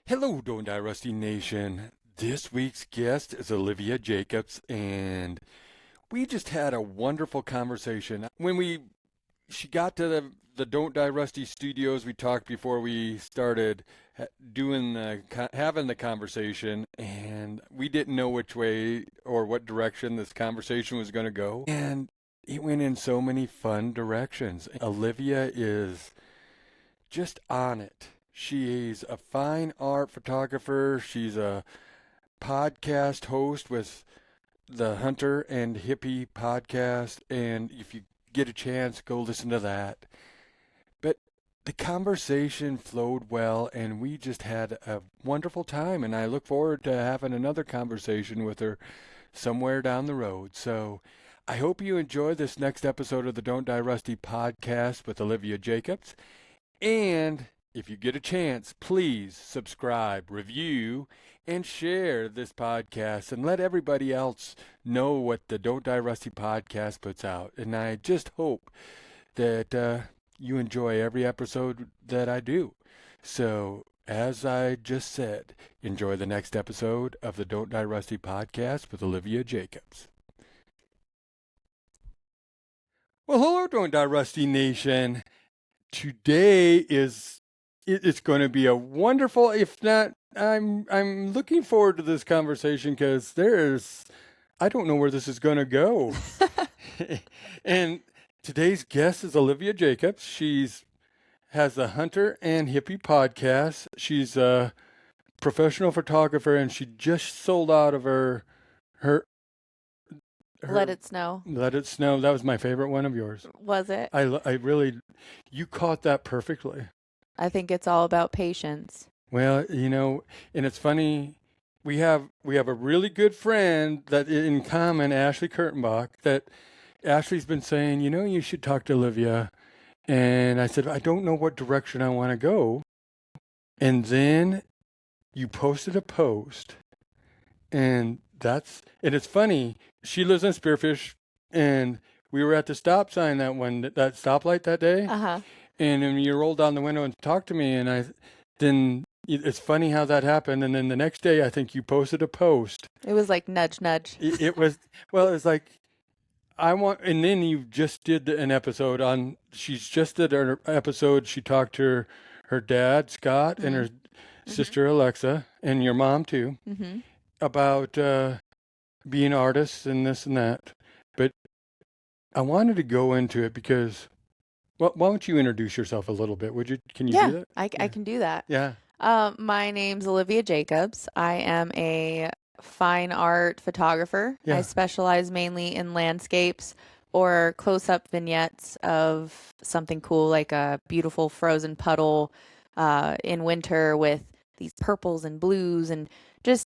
Hello, Don't Die Rusty Nation. This week's guest is Olivia Jacobs, and we just had a wonderful conversation. She got to the Don't Die Rusty studios, we talked before we started having the conversation, and we didn't know which way or what direction this conversation was going to go, and it went in so many fun directions. Olivia is just on it. She's a fine art photographer. She's a podcast host with the Hunter and Hippie podcast. And if you get a chance, go listen to that. But the conversation flowed well, and we just had a wonderful time. And I look forward to having another conversation with her somewhere down the road. So I hope you enjoy this next episode of the Don't Die Rusty podcast with Olivia Jacobs. And if you get a chance, please subscribe, review, and share this podcast and let everybody else know what the Don't Die Rusty podcast puts out. And I just hope that you enjoy every episode that I do. So, as I just said, enjoy the next episode of the Don't Die Rusty podcast with Olivia Jacobs. Well, hello, Don't Die Rusty Nation. Today it's going to be a wonderful, if not, I'm looking forward to this conversation because I don't know where this is going to go. And today's guest is Olivia Jacobs. Has the Hunter and Hippie podcast. She's a professional photographer, and she just sold out of her Let It Snow. Let It Snow. That was my favorite one of yours. Was it? I really, you caught that perfectly. I think it's all about patience. Well, and it's funny, we have a really good friend that in common, Ashley Kurtenbach, that Ashley's been saying, you should talk to Olivia. And I said, I don't know what direction I want to go. And then you posted a post, and it's funny, she lives in Spearfish, and we were at the stop sign that stoplight that day. Uh-huh. And then you rolled down the window and talked to me, and then it's funny how that happened. And then the next day, I think you posted a post. It was like nudge, nudge. It was like, and then you just did an episode on, she's just did an episode. She talked to her dad, Scott, and her sister, Alexa, and your mom too, about being artists and this and that. But I wanted to go into it because, well, why don't you introduce yourself a little bit? Can you do that? I can do that. Yeah. My name's Olivia Jacobs. I am a fine art photographer. Yeah. I specialize mainly in landscapes or close-up vignettes of something cool, like a beautiful frozen puddle in winter with these purples and blues. And just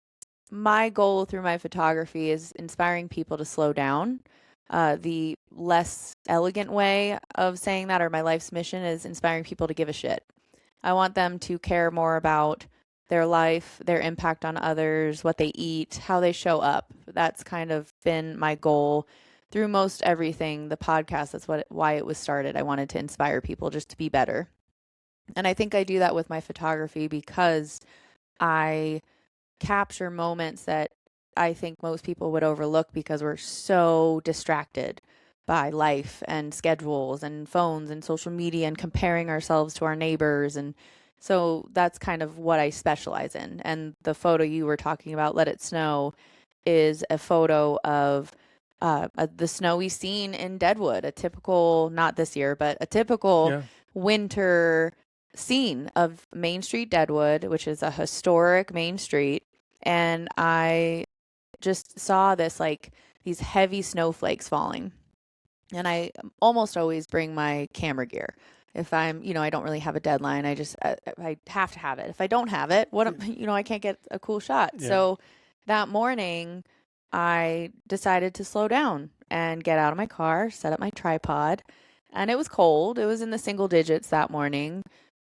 my goal through my photography is inspiring people to slow down. The less elegant way of saying that, or my life's mission, is inspiring people to give a shit. I want them to care more about their life, their impact on others, what they eat, how they show up. That's kind of been my goal through most everything. The podcast, that's why it was started. I wanted to inspire people just to be better. And I think I do that with my photography because I capture moments that I think most people would overlook because we're so distracted by life and schedules and phones and social media and comparing ourselves to our neighbors. And so that's kind of what I specialize in. And the photo you were talking about, Let It Snow, is a photo of the snowy scene in Deadwood, a typical, not this year, but a typical winter scene of Main Street, Deadwood, which is a historic main street. And I just saw these heavy snowflakes falling. And I almost always bring my camera gear. If I'm, I don't really have a deadline, I have to have it. If I don't have it, I can't get a cool shot. Yeah. So that morning I decided to slow down and get out of my car, set up my tripod, and it was cold. It was in the single digits that morning.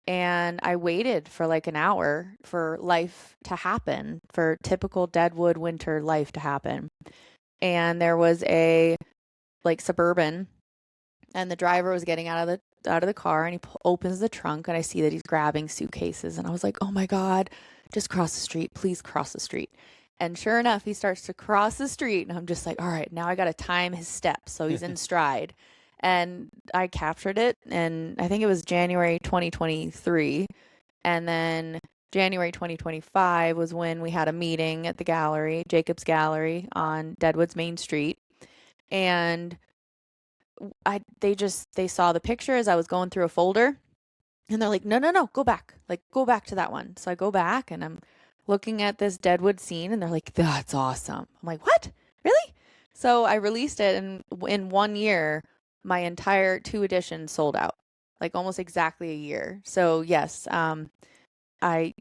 And I waited for like an hour for life to happen, for typical Deadwood winter life to happen. And there was a Suburban, and the driver was getting out of out of the car, and he opens the trunk, and I see that he's grabbing suitcases, and I was like, oh my God, just cross the street, please cross the street. And sure enough, he starts to cross the street, and I'm just like, all right, now I got to time his steps so he's in stride. And I captured it, and I think it was January 2023. And then January 2025 was when we had a meeting at the gallery, Jacobs Gallery on Deadwood's Main Street. And they saw the picture as I was going through a folder, and they're like, no, go back. Like, go back to that one. So I go back, and I'm looking at this Deadwood scene, and they're like, that's awesome. I'm like, what? Really? So I released it, and in 1 year, my entire 2 editions sold out, like almost exactly a year. So yes, I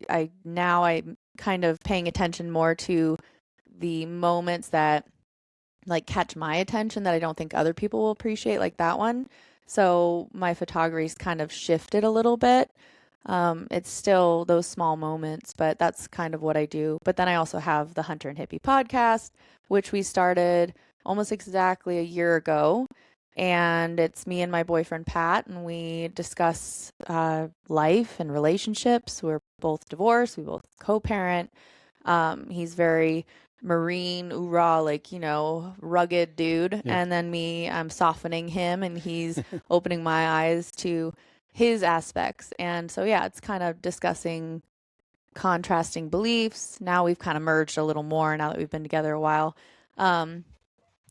now I'm kind of paying attention more to the moments that like catch my attention that I don't think other people will appreciate, like that one. So my photography's kind of shifted a little bit. It's still those small moments, but that's kind of what I do. But then I also have the Hunter and Hippie podcast, which we started almost exactly a year ago. And it's me and my boyfriend, Pat, and we discuss life and relationships. We're both divorced. We both co-parent. He's very marine, oorah, like, rugged dude. Yeah. And then me, I'm softening him, and he's opening my eyes to his aspects. And so, yeah, it's kind of discussing contrasting beliefs. Now we've kind of merged a little more now that we've been together a while.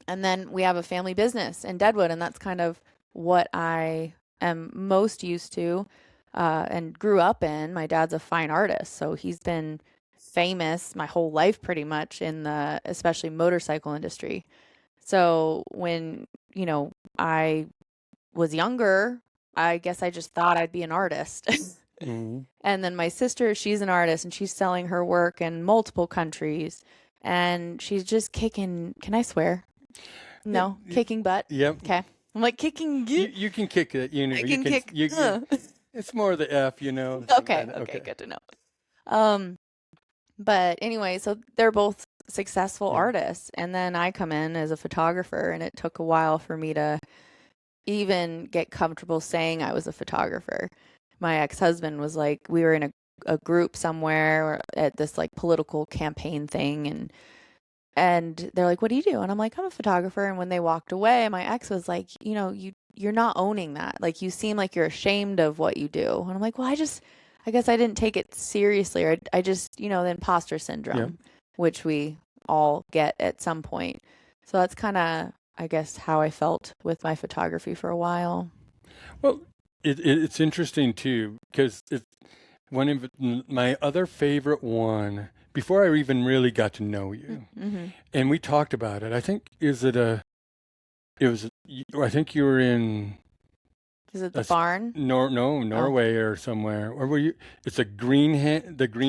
And then we have a family business in Deadwood, and that's kind of what I am most used to and grew up in. My dad's a fine artist, so he's been famous my whole life pretty much in the especially motorcycle industry. So when, I was younger, I guess I just thought I'd be an artist. Mm-hmm. And then my sister, she's an artist, and she's selling her work in multiple countries, and she's just kicking, can I swear? No, kicking butt. Yep. Okay. I'm like kicking. You can kick it. I can kick. It's more the F, Okay, good to know. But anyway, so they're both successful artists, and then I come in as a photographer, and it took a while for me to even get comfortable saying I was a photographer. My ex-husband was like, we were in a group somewhere at this like political campaign thing, and they're like, what do you do? And I'm like, I'm a photographer. And when they walked away, my ex was like, you're not owning that. Like, you seem like you're ashamed of what you do. And I'm like, well, I guess I didn't take it seriously. Or I just, the imposter syndrome, which we all get at some point. So that's kind of, I guess, how I felt with my photography for a while. Well, it's interesting too, because it's one of my other favorite one, before I even really got to know you, and we talked about it. I think, I think you were in... Is it the barn? Norway or somewhere. Or were you? It's a the green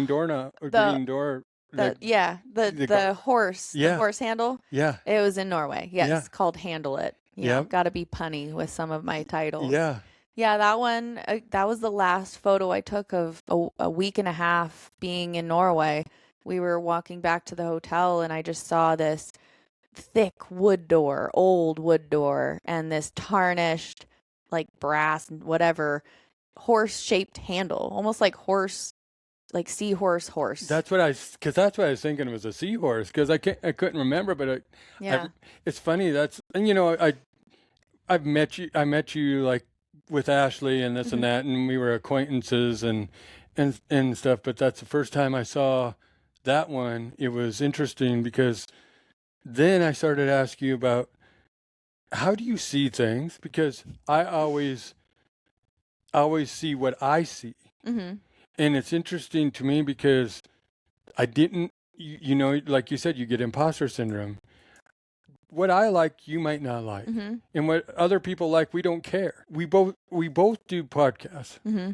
door, green door. The horse, the horse handle. Yeah. It was in Norway. Yes, Yeah. called Handle It. Got to be punny with some of my titles. Yeah. Yeah, that one, that was the last photo I took of a week and a half being in Norway. We were walking back to the hotel, and I just saw this thick old wood door, and this tarnished, like brass, horse-shaped handle, almost like seahorse horse. That's what I was thinking, it was a seahorse, because I couldn't remember, but it's funny. I met you like with Ashley and this and that, and we were acquaintances and stuff. But that's the first time I saw that one. It was interesting because then I started asking you about how do you see things, because I always see what I see. Mm-hmm. And it's interesting to me because I didn't, like you said, you get imposter syndrome. What I like, you might not like. Mm-hmm. And what other people like, we don't care. We both do podcasts. Mm-hmm.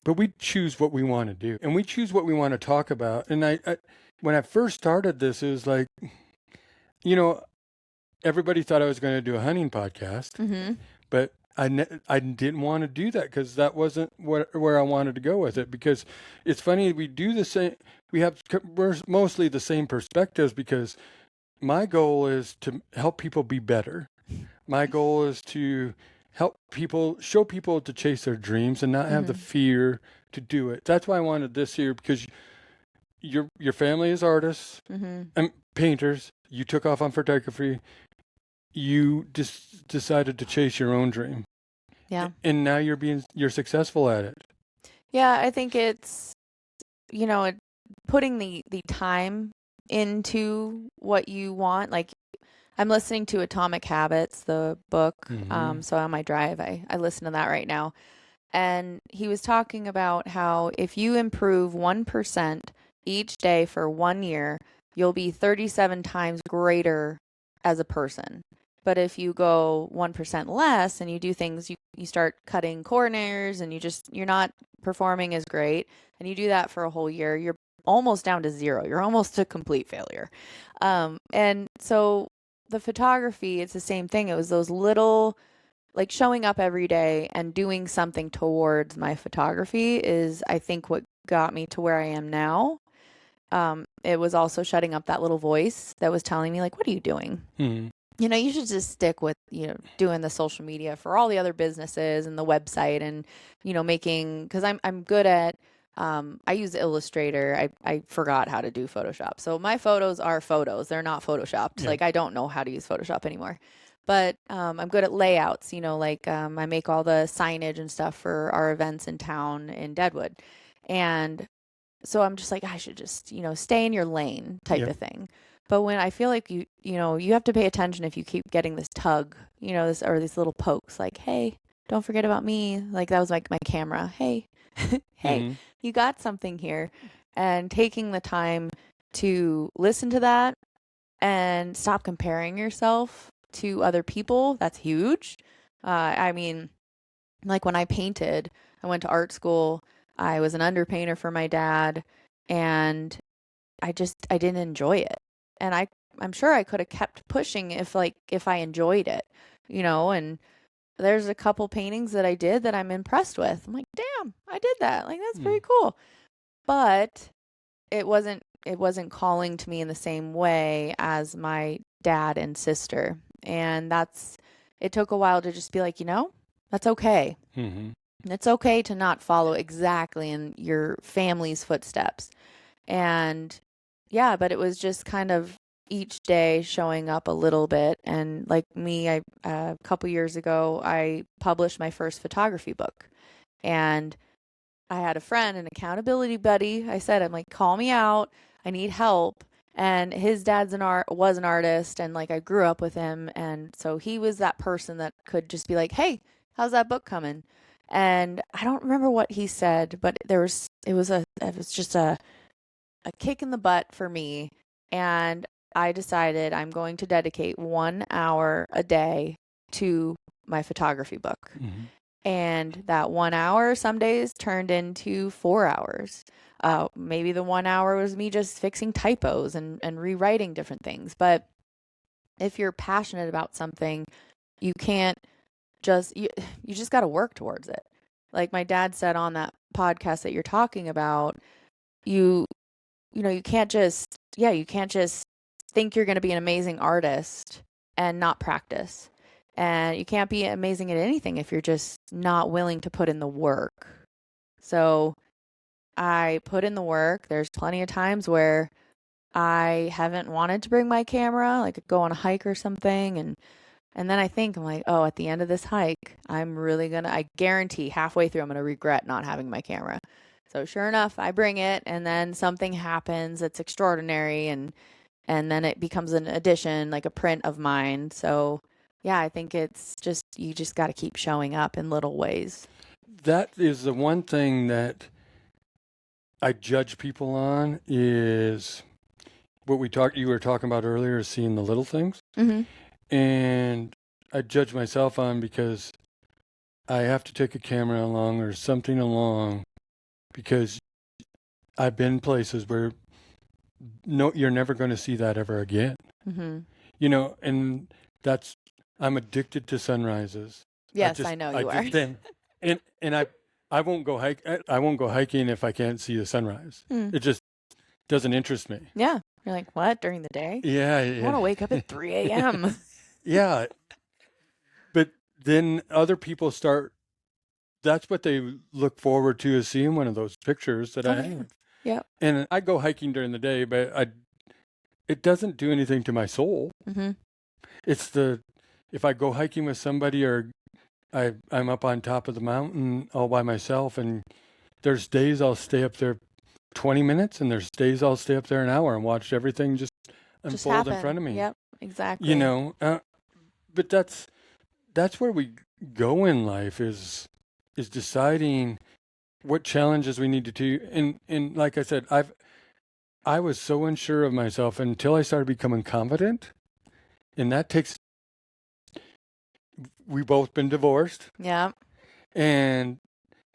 But we choose what we want to do. And we choose what we want to talk about. And I when I first started this, it was like, everybody thought I was going to do a hunting podcast. Mm-hmm. But I didn't want to do that, because that wasn't where I wanted to go with it. Because it's funny, we do the same. We're mostly the same perspectives, because my goal is to help people be better. My goal is to help people, show people to chase their dreams and not have the Mm-hmm. fear to do it. That's why I wanted this here, because your family is artists Mm-hmm. and painters. You took off on photography. You just decided to chase your own dream, Yeah. and now you're successful at it. Yeah, I think it's, putting the time into what you want. Like, I'm listening to Atomic Habits, the book. Mm-hmm. So on my drive, I listen to that right now. And he was talking about how if you improve 1% each day for 1 year, you'll be 37 times greater as a person. But if you go 1% less and you do things, you start cutting corners and you're not performing as great, and you do that for a whole year, you're almost down to zero. You're almost a complete failure. And so the photography, it's the same thing. It was those little, like, showing up every day and doing something towards my photography is, I think, what got me to where I am now. It was also shutting up that little voice that was telling me, like, what are you doing? Mm-hmm. You should just stick with, doing the social media for all the other businesses and the website and, making, because I'm good at, I use Illustrator. I forgot how to do Photoshop. So my photos are photos. They're not Photoshopped. Yeah. Like, I don't know how to use Photoshop anymore. But I'm good at layouts, like I make all the signage and stuff for our events in town in Deadwood. And so I'm just like, I should just, stay in your lane type Yep. of thing. But when I feel like you have to pay attention if you keep getting this tug, or these little pokes like, hey, don't forget about me. Like, that was like my camera. Hey, hey, Mm-hmm. you got something here. And taking the time to listen to that and stop comparing yourself to other people, that's huge. I mean, like when I painted, I went to art school. I was an underpainter for my dad, and I didn't enjoy it. And I'm sure I could have kept pushing if I enjoyed it, and there's a couple paintings that I did that I'm impressed with. I'm like, damn, I did that. Like, that's pretty cool. But it wasn't calling to me in the same way as my dad and sister. And it took a while to just be like, that's okay. Mm-hmm. It's okay to not follow exactly in your family's footsteps. And yeah, but it was just kind of each day showing up a little bit. And like me, a couple years ago, I published my first photography book. And I had a friend, an accountability buddy. I'm like, call me out. I need help. And his dad's was an artist, and like I grew up with him, and so he was that person that could just be like, "Hey, how's that book coming?" And I don't remember what he said, but it was just a kick in the butt for me, and I decided I'm going to dedicate 1 hour a day to my photography book. Mm-hmm. And that 1 hour some days turned into 4 hours. Maybe the 1 hour was me just fixing typos and rewriting different things. But if you're passionate about something, you can't you just got to work towards it. Like my dad said on that podcast that you're talking about, you you can't just think you're going to be an amazing artist and not practice. And you can't be amazing at anything if you're just not willing to put in the work. So I put in the work. There's plenty of times where I haven't wanted to bring my camera, like go on a hike or something, and then I'm like, oh, at the end of this hike, I guarantee halfway through I'm gonna regret not having my camera. So sure enough, I bring it, and then something happens that's extraordinary, and then it becomes an addition, like a print of mine. So yeah, I think it's just you just got to keep showing up in little ways. That is the one thing that I judge people on, is what you were talking about earlier, is seeing the little things. Mm-hmm. And I judge myself on, because I have to take a camera along or something along, because I've been places where you're never going to see that ever again. Mm-hmm. And I'm addicted to sunrises. Yes, I know you are. And I won't go hiking if I can't see the sunrise. Mm. It just doesn't interest me. Yeah. You're like, what? During the day? Yeah. I want to wake up at 3 a.m. Yeah. But then other people start, that's what they look forward to, is seeing one of those pictures that I have. Yep. And I go hiking during the day, but it doesn't do anything to my soul. Mm-hmm. It's if I go hiking with somebody, or I'm up on top of the mountain all by myself, and there's days I'll stay up there 20 minutes, and there's days I'll stay up there an hour and watch everything just Just unfold in happen. front of me. Yep. Exactly. You know, but that's where we go in life, is deciding what challenges we need to do. And like I said, I was so unsure of myself until I started becoming confident, and that takes. We both been divorced, Yeah. and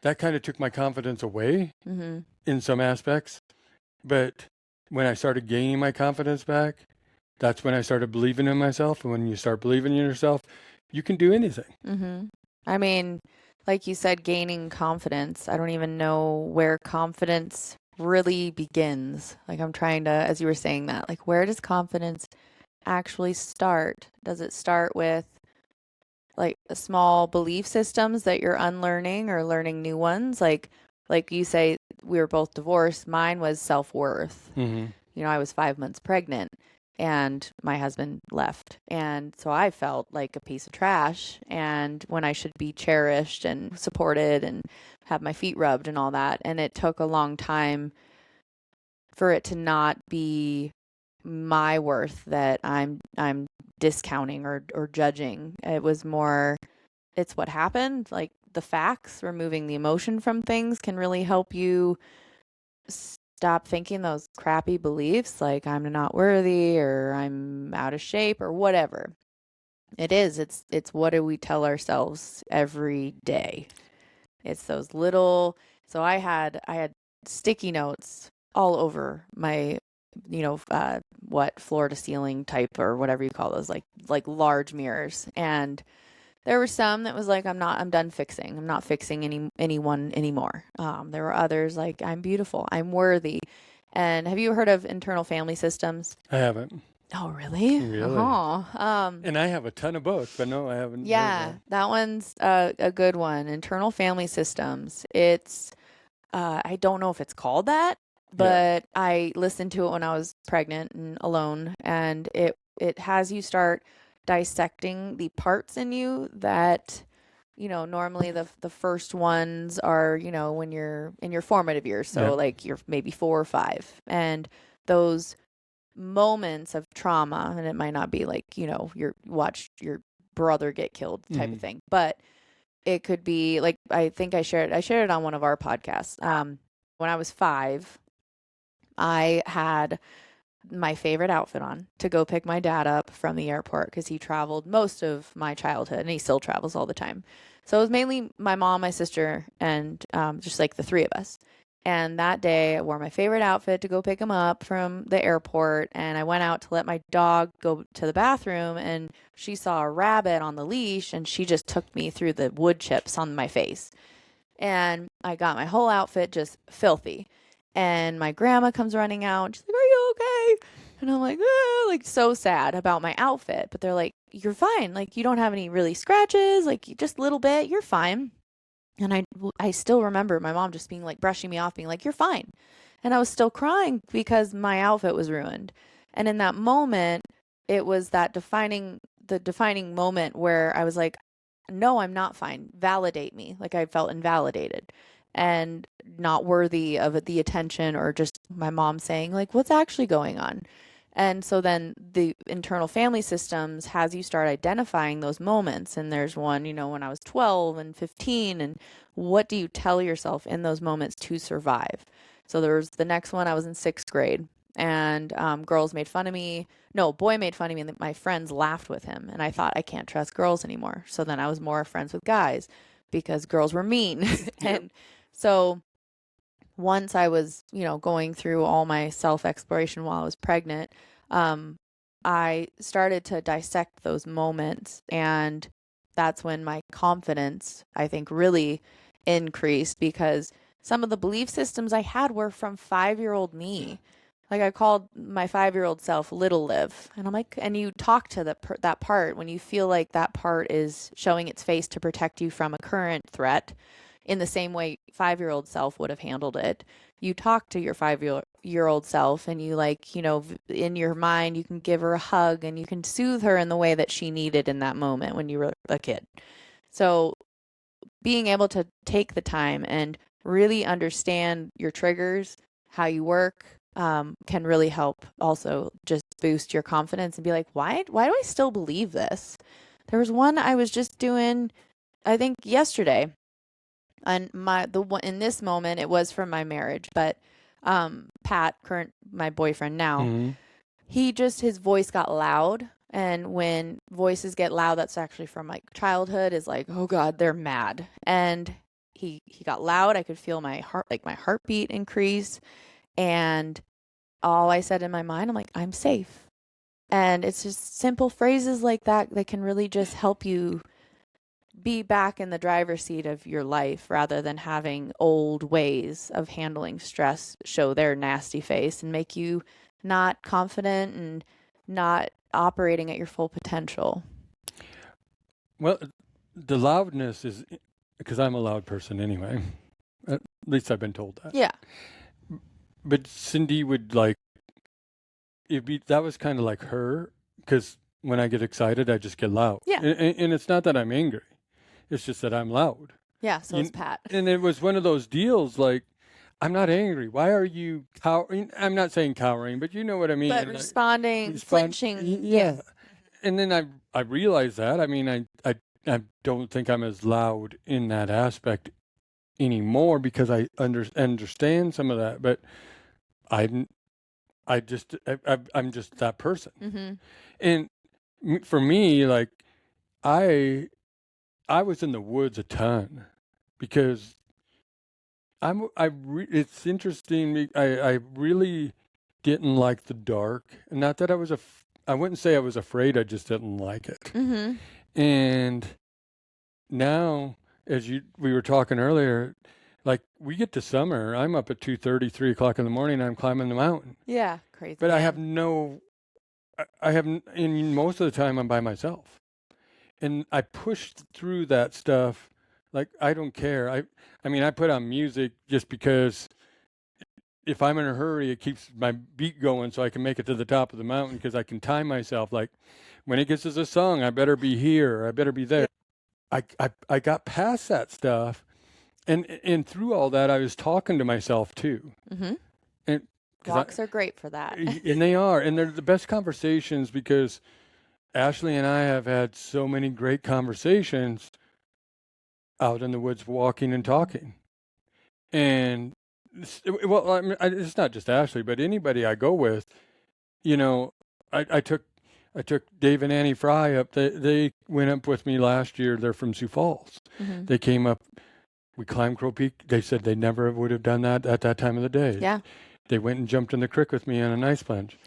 that kind of took my confidence away Mm-hmm. in some aspects. But when I started gaining my confidence back, that's when I started believing in myself. And when you start believing in yourself, you can do anything. Mm-hmm. I mean, like you said, gaining confidence. I don't even know where confidence really begins. Like I'm trying to, as you were saying that, like where does confidence actually start? Does it start with like small belief systems that you're unlearning or learning new ones? Like you say, we were both divorced. Mine was self-worth. Mm-hmm. You know, I was 5 months pregnant and my husband left. And so I felt like a piece of trash. And when I should be cherished and supported and have my feet rubbed and all that. And it took a long time for it to not be my worth that I'm discounting or judging. It was more, it's what happened. Like the facts, removing the emotion from things can really help you stop thinking those crappy beliefs like I'm not worthy or I'm out of shape or whatever. It's what do we tell ourselves every day? It's those little, so I had sticky notes all over my what floor to ceiling type or whatever you call those, like large mirrors. And there were some that was like, I'm done fixing. I'm not fixing anyone anymore. There were others like, I'm beautiful. I'm worthy. And have you heard of internal family systems? I haven't. Oh, really? Really? And I have a ton of books, but no, I haven't heard Yeah, that one's a good one. Internal family systems. It's, I don't know if it's called that, but I listened to it when I was pregnant and alone, and it has you start dissecting the parts in you that, normally the first ones are, when you're in your formative years, so like you're maybe 4 or 5, and those moments of trauma, and it might not be like, you watched your brother get killed type of thing, but it could be like, I think I shared it on one of our podcasts. When I was 5, I had my favorite outfit on to go pick my dad up from the airport because he traveled most of my childhood and he still travels all the time. So it was mainly my mom, my sister, and just like the three of us. And that day, I wore my favorite outfit to go pick him up from the airport. And I went out to let my dog go to the bathroom. And she saw a rabbit on the leash and she just took me through the wood chips on my face. And I got my whole outfit just filthy. And my grandma comes running out. She's like, "Are you okay?" And I'm like, like so sad about my outfit. But they're like, "You're fine. Like you don't have any really scratches. Like just a little bit. You're fine." And I still remember my mom just being like, brushing me off, being like, "You're fine." And I was still crying because my outfit was ruined. And in that moment, it was the defining moment where I was like, "No, I'm not fine. Validate me." Like I felt invalidated and not worthy of the attention, or just my mom saying like, "What's actually going on?" And so then the internal family systems has you start identifying those moments. And there's one, when I was 12 and 15, and what do you tell yourself in those moments to survive? So there was the next one, I was in 6th grade, and girls made fun of me. No, a boy made fun of me, and my friends laughed with him. And I thought, I can't trust girls anymore. So then I was more friends with guys because girls were mean. And so once I was, going through all my self-exploration while I was pregnant, I started to dissect those moments. And that's when my confidence, I think, really increased, because some of the belief systems I had were from 5-year-old me. Like I called my 5-year-old self Little Liv, and I'm like, and you talk to that part when you feel like that part is showing its face to protect you from a current threat, in the same way 5-year-old self would have handled it. You talk to your 5-year old self, and you like, in your mind, you can give her a hug and you can soothe her in the way that she needed in that moment when you were a kid. So being able to take the time and really understand your triggers, how you work, can really help also just boost your confidence and be like, why do I still believe this? There was one I was just doing, I think yesterday, and the one in this moment it was from my marriage, but Pat, my boyfriend now, Mm-hmm. his voice got loud. And when voices get loud, that's actually from like childhood, is like, oh God, they're mad. And he got loud. I could feel my heartbeat increase. And all I said in my mind, I'm like, I'm safe. And it's just simple phrases like that that can really just help you be back in the driver's seat of your life, rather than having old ways of handling stress show their nasty face and make you not confident and not operating at your full potential. Well, the loudness is because I'm a loud person anyway. At least I've been told that. Yeah. But Cindy would like that was kind of like her, because when I get excited, I just get loud. Yeah. And it's not that I'm angry. It's just that I'm loud. Yeah, so is Pat. And it was one of those deals like, I'm not angry. Why are you cowering? I'm not saying cowering, but you know what I mean. But responding, flinching. Yeah. And then I realized that. I mean, I don't think I'm as loud in that aspect anymore, because I understand some of that. But I'm just that person. Mm-hmm. And for me, like, I was in the woods a ton, because it's interesting. I really didn't like the dark. Not that I wouldn't say I was afraid. I just didn't like it. Mm-hmm. And now, as we were talking earlier, like we get to summer, I'm up at 2:30, 3 o'clock in the morning. I'm climbing the mountain. Yeah, crazy. But man. I have no. I have, and most of the time I'm by myself, and I pushed through that stuff. Like, I don't care. I mean, I put on music just because if I'm in a hurry, it keeps my beat going so I can make it to the top of the mountain, because I can time myself. Like, when it gets to the song, I better be here. I better be there. I got past that stuff, and through all that, I was talking to myself too. Mm-hmm. And walks are great for that. And they are, and they're the best conversations, because Ashley and I have had so many great conversations out in the woods, walking and talking. And well, I mean, it's not just Ashley, but anybody I go with. I took Dave and Annie Fry up. They went up with me last year. They're from Sioux Falls. Mm-hmm. They came up. We climbed Crow Peak. They said they never would have done that at that time of the day. Yeah. They went and jumped in the creek with me on an ice plunge.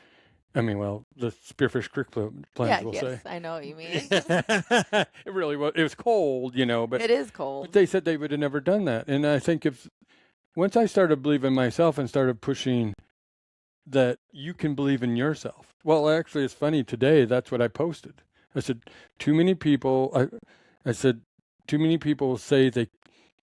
I mean, well, the Spearfish Creek plunge, we'll say. I know what you mean. It really was. It was cold, but it is cold. But they said they would have never done that. And I think once I started believing myself and started pushing that you can believe in yourself. Well, actually, it's funny. Today, that's what I posted. I said, too many people, I said, too many people say they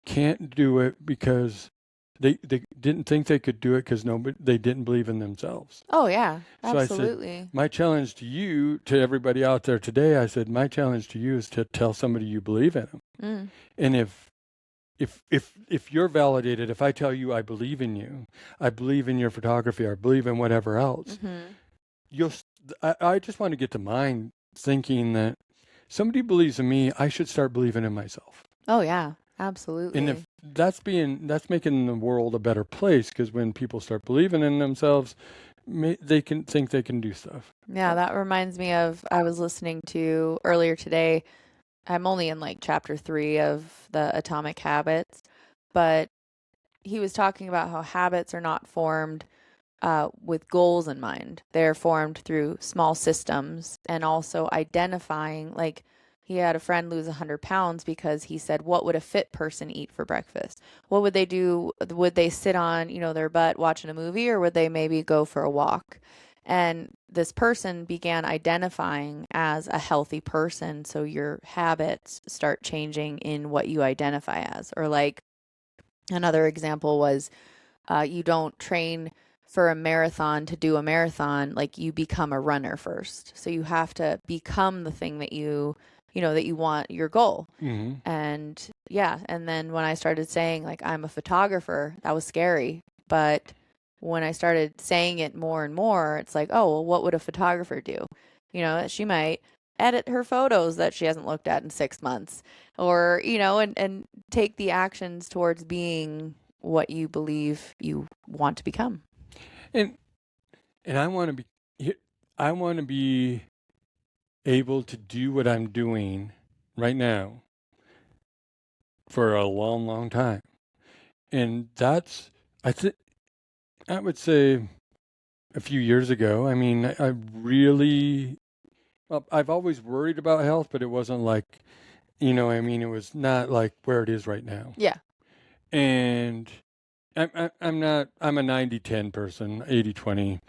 can't do it because they didn't think they could do it because they didn't believe in themselves. Oh, yeah, absolutely. So I said, my challenge to you, to everybody out there today, I said, my challenge to you is to tell somebody you believe in them. Mm. And if you're validated, if I tell you I believe in you, I believe in your photography, I believe in whatever else, I just want to get to mine thinking that somebody believes in me, I should start believing in myself. Oh, yeah. Absolutely. And if that's making the world a better place, because when people start believing in themselves, they can think they can do stuff. Yeah, that reminds me of, I was listening to earlier today. I'm only in like chapter 3 of the Atomic Habits, but he was talking about how habits are not formed with goals in mind. They're formed through small systems, and also identifying, like, he had a friend lose 100 pounds because he said, what would a fit person eat for breakfast? What would they do? Would they sit on, their butt watching a movie, or would they maybe go for a walk? And this person began identifying as a healthy person. So your habits start changing in what you identify as. Or like another example was you don't train for a marathon to do a marathon, like you become a runner first. So you have to become the thing that that you want, your goal. Mm-hmm. And yeah, and then when I started saying like I'm a photographer, that was scary. But when I started saying it more and more, it's like, oh, well, what would a photographer do? She might edit her photos that she hasn't looked at in 6 months, or, and take the actions towards being what you believe you want to become. And I want to be able to do what I'm doing right now for a long, long time. And that's, I would say a few years ago, I mean, I really, well, I've always worried about health, but it wasn't like, it was not like where it is right now. Yeah. And I'm not, I'm a 90-10 person, 80-20,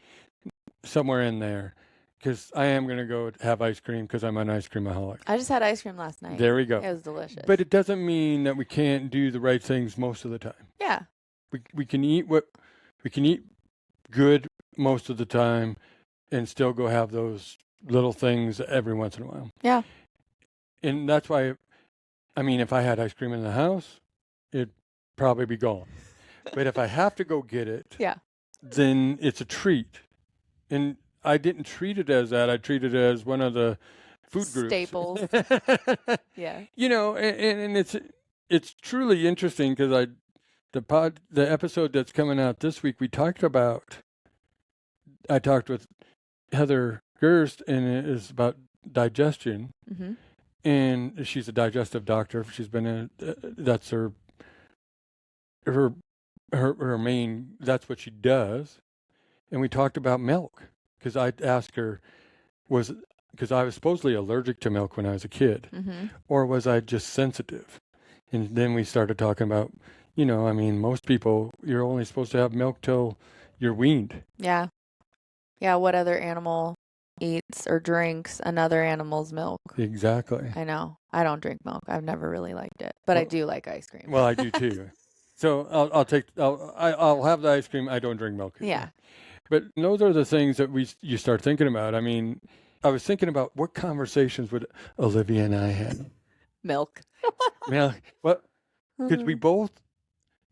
somewhere in there. Because I am going to go have ice cream because I'm an ice creamaholic. I just had ice cream last night. There we go. It was delicious. But it doesn't mean that we can't do the right things most of the time. Yeah. We can eat good most of the time and still go have those little things every once in a while. Yeah. And that's why, I mean, if I had ice cream in the house, it'd probably be gone. But if I have to go get it, yeah, then it's a treat. And I didn't treat it as that. I treated it as one of the food groups. Staples. Yeah. And it's truly interesting because the episode that's coming out this week, I talked with Heather Gerst, and it is about digestion. Mm-hmm. And she's a digestive doctor. She's been that's her main, that's what she does. And we talked about milk because I asked her, because I was supposedly allergic to milk when I was a kid, or was I just sensitive? And then we started talking about, most people, you're only supposed to have milk till you're weaned. Yeah. Yeah, what other animal eats or drinks another animal's milk? Exactly. I know. I don't drink milk. I've never really liked it, but I do like ice cream. Well, I do too. So I'll have the ice cream. I don't drink milk. Yeah. But those are the things that you start thinking about. I mean, I was thinking about what conversations would Olivia and I had. Milk. Yeah. Well, because we both,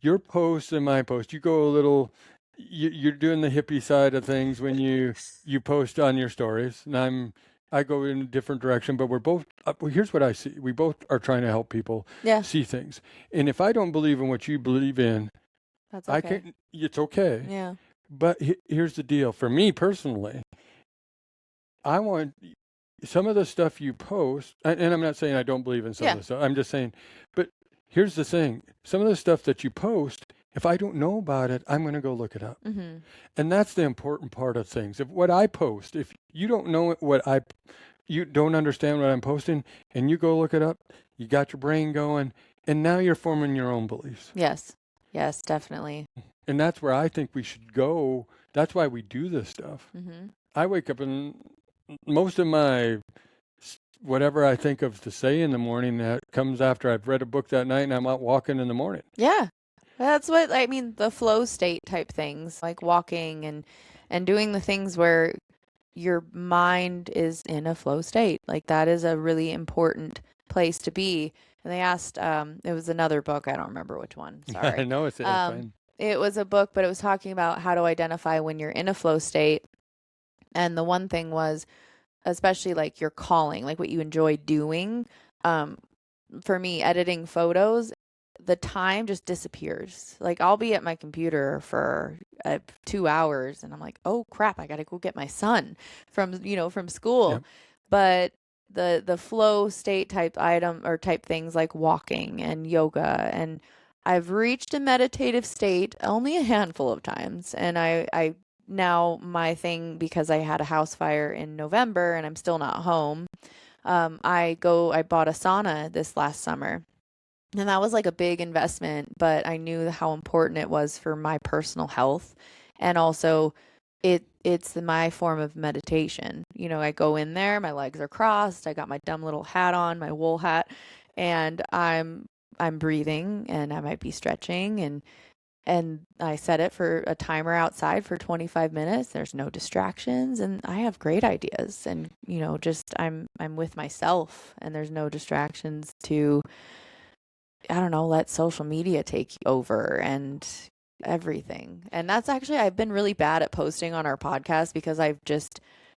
your post and my post, you go a little, you're doing the hippie side of things when you post on your stories, and I go in a different direction. But we're both. Here's what I see: we both are trying to help people see things. And if I don't believe in what you believe in, that's okay. I can. It's okay. Yeah. But here's the deal: for me personally, I want some of the stuff you post, and I'm not saying I don't believe in some of the stuff. I'm just saying, but here's the thing: some of the stuff that you post, if I don't know about it, I'm going to go look it up. Mm-hmm. And that's the important part of things. If what I post, if you don't know you don't understand what I'm posting, and you go look it up, you got your brain going, and now you're forming your own beliefs. Yes. Yes, definitely. And that's where I think we should go. That's why we do this stuff. Mm-hmm. I wake up and most of my whatever I think of to say in the morning, that comes after I've read a book that night and I'm out walking in the morning. Yeah. That's what I mean, the flow state type things, like walking and doing the things where your mind is in a flow state. Like that is a really important place to be. And they asked, it was another book, I don't remember which one. Sorry. I know it's fine. It was a book, but it was talking about how to identify when you're in a flow state. And the one thing was, especially like your calling, like what you enjoy doing. For me, editing photos, the time just disappears. Like I'll be at my computer for 2 hours and I'm like, oh crap, I got to go get my son from school. Yep. But the flow state type item or type things like walking and yoga, and I've reached a meditative state only a handful of times. And I now my thing, because I had a house fire in November and I'm still not home, I bought a sauna this last summer. And that was like a big investment, but I knew how important it was for my personal health. And also it's my form of meditation. You know, I go in there, my legs are crossed, I got my dumb little hat on, my wool hat, and I'm breathing and I might be stretching and I set it for a timer outside for 25 minutes. There's no distractions and I have great ideas and you know, just I'm with myself and there's no distractions to I don't know, let social media take over and everything. And that's actually, I've been really bad at posting on our podcast because I've just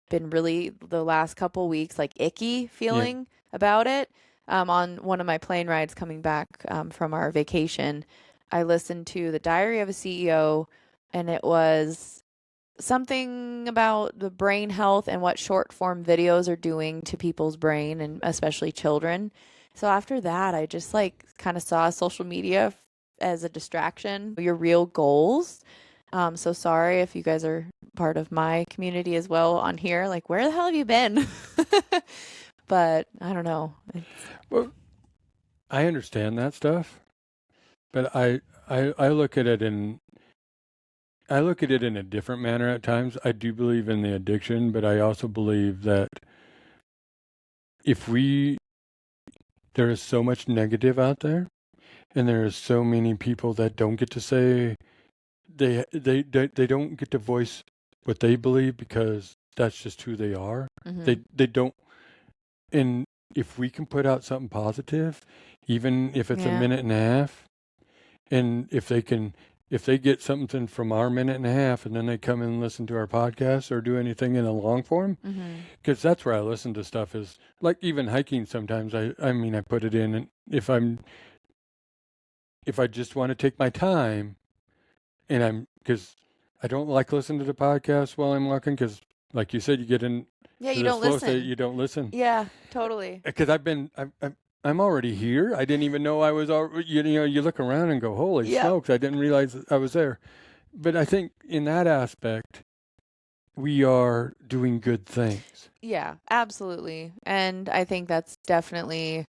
been really, the last couple weeks, like icky Yeah. feeling about it. On one of my plane rides coming back from our vacation, I listened to The Diary of a CEO, and it was something about the brain health and what short form videos are doing to people's brain and especially children. So after that, I just like kind of saw social media as a distraction, your real goals. So sorry if you guys are part of my community as well on here. Like, where the hell have you been? But I don't know. Well, I understand that stuff, but I look at it in a different manner at times. I do believe in the addiction, but I also believe that if we there is so much negative out there, and there is so many people that don't get to say they don't get to voice what they believe because that's just who they are. Mm-hmm. They don't. And if we can put out something positive, even if it's a Yeah. minute and a half, and if they get something from our minute and a half and then they come and listen to our podcast or do anything in a long form, Mm-hmm. because that's where I listen to stuff is like even hiking sometimes I mean I put it in and if I just want to take my time and because I don't like listening to the podcast while I'm walking because like you said you get in Yeah, to you this don't flow state listen. you don't listen Yeah, totally. because I'm already here. I didn't even know I was already, you know, you look around and go, holy Yeah. smokes, I didn't realize I was there. But I think in that aspect, we are doing good things. Yeah, absolutely. And I think that's definitely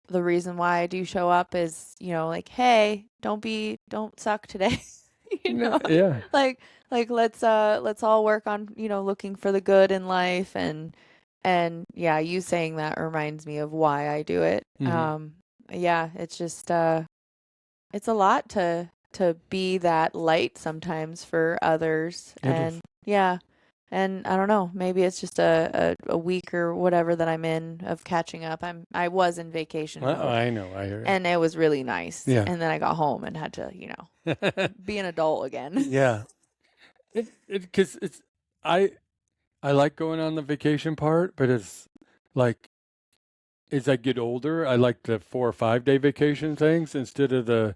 the reason why I do show up is, you know, like, hey, don't suck today. You No, know, yeah. like let's all work on, you know, looking for the good in life and yeah, you saying that reminds me of why I do it. Hmm. Yeah, it's just it's a lot to be that light sometimes for others It is. and yeah. And I don't know, maybe it's just a week or whatever that I'm in of catching up. I was in vacation mode I know. I hear it. and it was really nice. Yeah. And then I got home and had to, you know, be an adult again. Yeah. Because I, I like going on the vacation part, but it's like, as I get older, I like the 4 or 5 day vacation things instead of the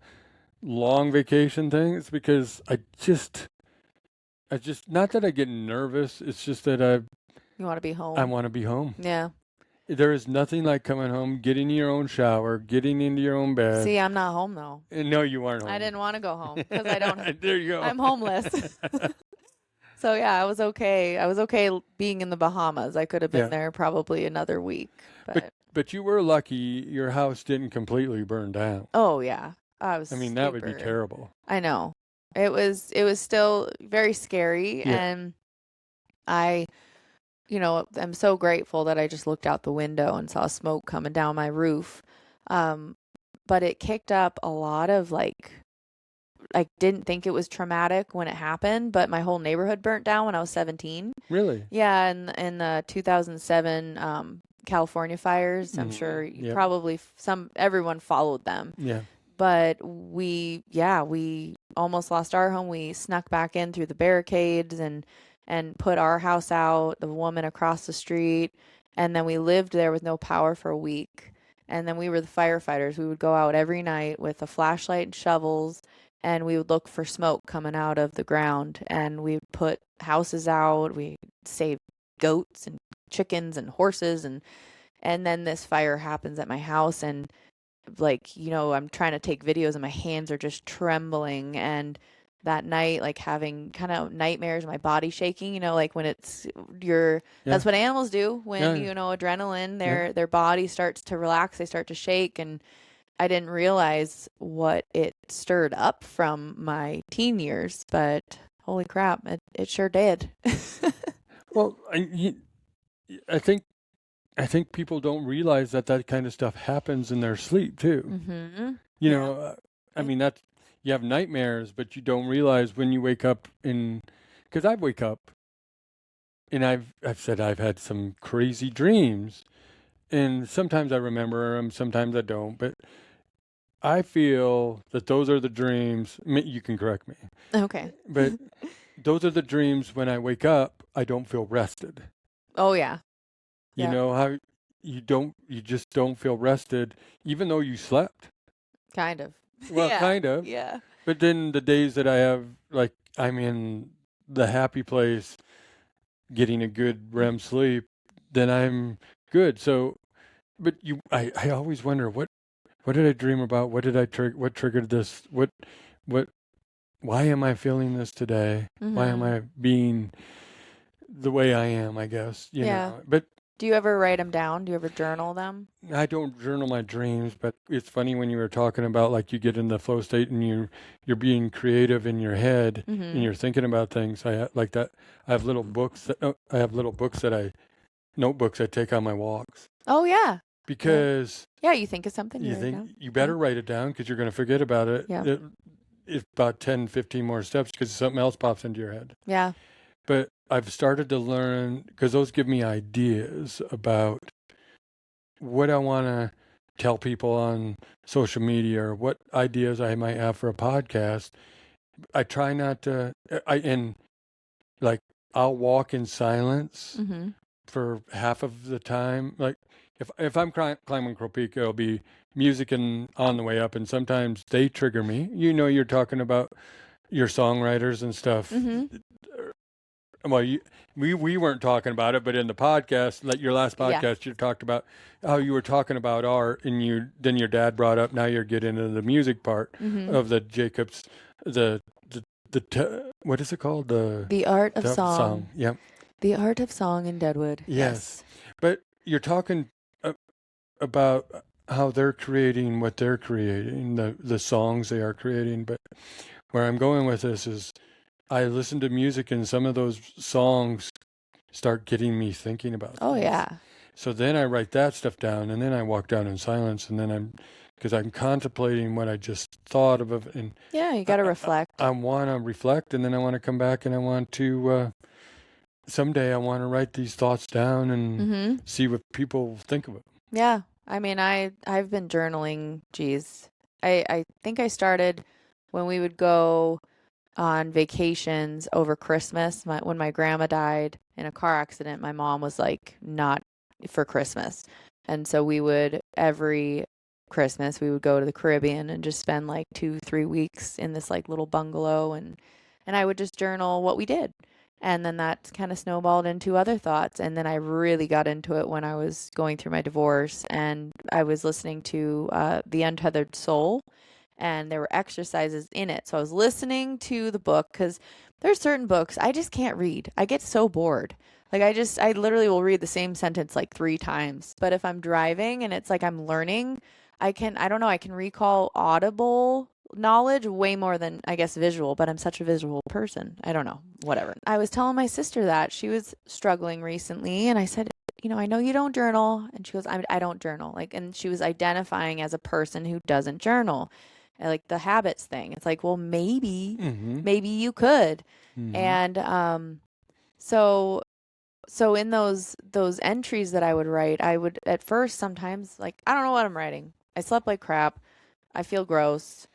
long vacation things because I just not that I get nervous. It's just that You want to be I home. want to be home. Yeah. There is nothing like coming home, getting your own shower, getting into your own bed. See, I'm not home though. And no, you aren't I home. didn't want to go home because I don't, There you go. I'm homeless. So yeah, I was okay. I was okay being in the Bahamas. I could have been Yeah, there probably another week, but but you were lucky. Your house didn't completely burn down. oh yeah, I was I mean, that would be super. terrible. I know. It was still very scary Yeah. and I you know, I'm so grateful that I just looked out the window and saw smoke coming down my roof. Um but it kicked up a lot of like I didn't think it was traumatic when it happened, but my whole neighborhood burnt down when I was 17. Really? Yeah, in the 2007 California fires. I'm sure you Yep. probably everyone followed them. Yeah. But we almost lost our home. We snuck back in through the barricades and put our house out, the woman across the street, and then we lived there with no power for a week. And then we were the firefighters. We would go out every night with a flashlight and shovels, and we would look for smoke coming out of the ground. And we would put houses out. We saved goats and chickens and horses, and then this fire happens at my house, and like, you know, I'm trying to take videos and my hands are just trembling and that night, like having kind of nightmares, my body shaking, like when Yeah. that's what animals do when, Yeah. adrenaline, Yeah. their body starts to relax, they start to shake. And I didn't realize what it stirred up from my teen years, but holy crap, it sure did. Well, I think people don't realize that kind of stuff happens in their sleep too. Mm-hmm. You Yeah. know, I mean that's you have nightmares, but you don't realize when you wake up because I wake up and I've said I've had some crazy dreams, and sometimes I remember them, sometimes I don't, but I feel that those are the dreams. You can correct me, Okay. but those are the dreams when I wake up, I don't feel rested. Oh yeah. You Yeah. know how you just don't feel rested, even though you slept. Kind of. Well, Yeah. kind of. Yeah. But then the days that I have, like, I'm in the happy place, getting a good REM sleep, then I'm good. So, but I always wonder what did I dream about? What did what triggered this? What, why am I feeling this today? Why am Mm-hmm. I being the way I am? I guess, Yeah. But Do you ever write them down? Do you ever journal them? I don't journal my dreams, but it's funny when you were talking about like you get in the flow state and you're being creative in your head and Mm-hmm. you're thinking about things. Like that. I have little books I have little books that I notebooks I take on my walks Oh yeah. Yeah. because Yeah, you think of something, you you write it think down. you Yeah. better write it down because you're going to forget about it. Yeah. If about 10, 15 more steps because something else pops into your head. Yeah. But I've started to learn because those give me ideas about what I want to tell people on social media or what ideas I might have for a podcast. I try not to, and like, I'll walk in silence Mm-hmm. for half of the time. Like, if I'm climbing Crow Peak, it'll be music and on the way up, and sometimes they trigger me. You're talking about your songwriters and stuff. Mm-hmm. Well, we weren't talking about it, but in the podcast, like your last Yeah. podcast, you talked about how you were talking about art, and then your dad brought up now you're getting into the music part Mm-hmm. of the Jacobs, what is it called, The Art of the Song. song? Yep. The Art of Song in Deadwood. Yes, but you're talking about how they're creating what they're creating, the songs they are creating. But where I'm going with this is I listen to music and some of those songs start getting me thinking about Oh things. yeah. So then I write that stuff down and then I walk down in silence and then because I'm contemplating what I just thought of and Yeah, you got to reflect. I want to reflect and then I want to come back and I want to, someday I want to write these thoughts down and Mm-hmm. see what people think of it. Yeah. I mean, I've been journaling, geez. I think I started when we would go on vacations over Christmas. When my grandma died in a car accident, my mom was like not for Christmas. And so every Christmas, we would go to the Caribbean and just spend like 2, 3 weeks in this like little bungalow and I would just journal what we did. And then that kind of snowballed into other thoughts. And then I really got into it when I was going through my divorce and I was listening to The Untethered Soul and there were exercises in it. So I was listening to the book because there's certain books I just can't read. I get so bored. Like I literally will read the same sentence like 3 times. But if I'm driving and it's like I'm learning, I don't know, I can recall audible knowledge way more than I guess visual, but I'm such a visual person. I don't know, whatever. I was telling my sister that she was struggling recently and I said, I know you don't journal. And she goes, I don't journal. Like, and she was identifying as a person who doesn't journal. Like the habits thing. It's like, well, Mm-hmm. maybe you could. Mm-hmm. And so in those entries that I would write, I would at first sometimes like I don't know what I'm writing. I slept like crap. I feel gross.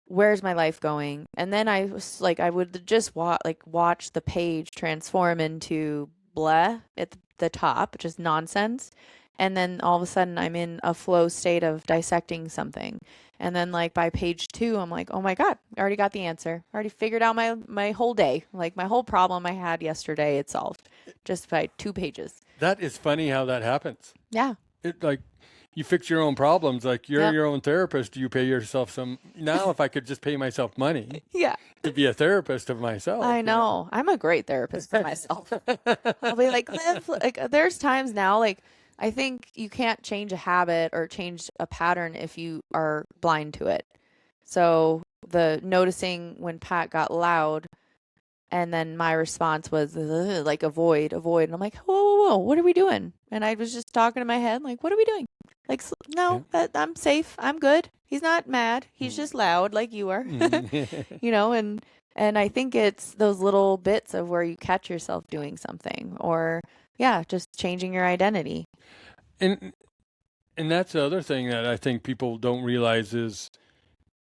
Where's my life going? And then I was like I would just watch the page transform into bleh at the top, which is nonsense. And then all of a sudden I'm in a flow state of dissecting something. And then like by page 2, I'm like, oh my God, I already got the answer. I already figured out my whole day. Like my whole problem I had yesterday, it's solved just by 2 pages. That is funny how that happens. Yeah. It like, you fix your own problems. Like you're Yep. your own therapist. You pay yourself some. Now, if I could just pay myself money Yeah. to be a therapist of myself, I know. I'm a great therapist for myself. I'll be like, Liv, like there's times now, like I think you can't change a habit or change a pattern if you are blind to it. So the noticing when Pat got loud and then my response was like avoid, avoid. And I'm like, whoa, whoa, whoa, what are we doing? And I was just talking in my head, like, what are we doing? Like, Yeah. no, that I'm safe. I'm good. He's not mad. He's just loud like you are. You know, and I think it's those little bits of where you catch yourself doing something or yeah, just changing your identity. and and that's the other thing that I think people don't realize is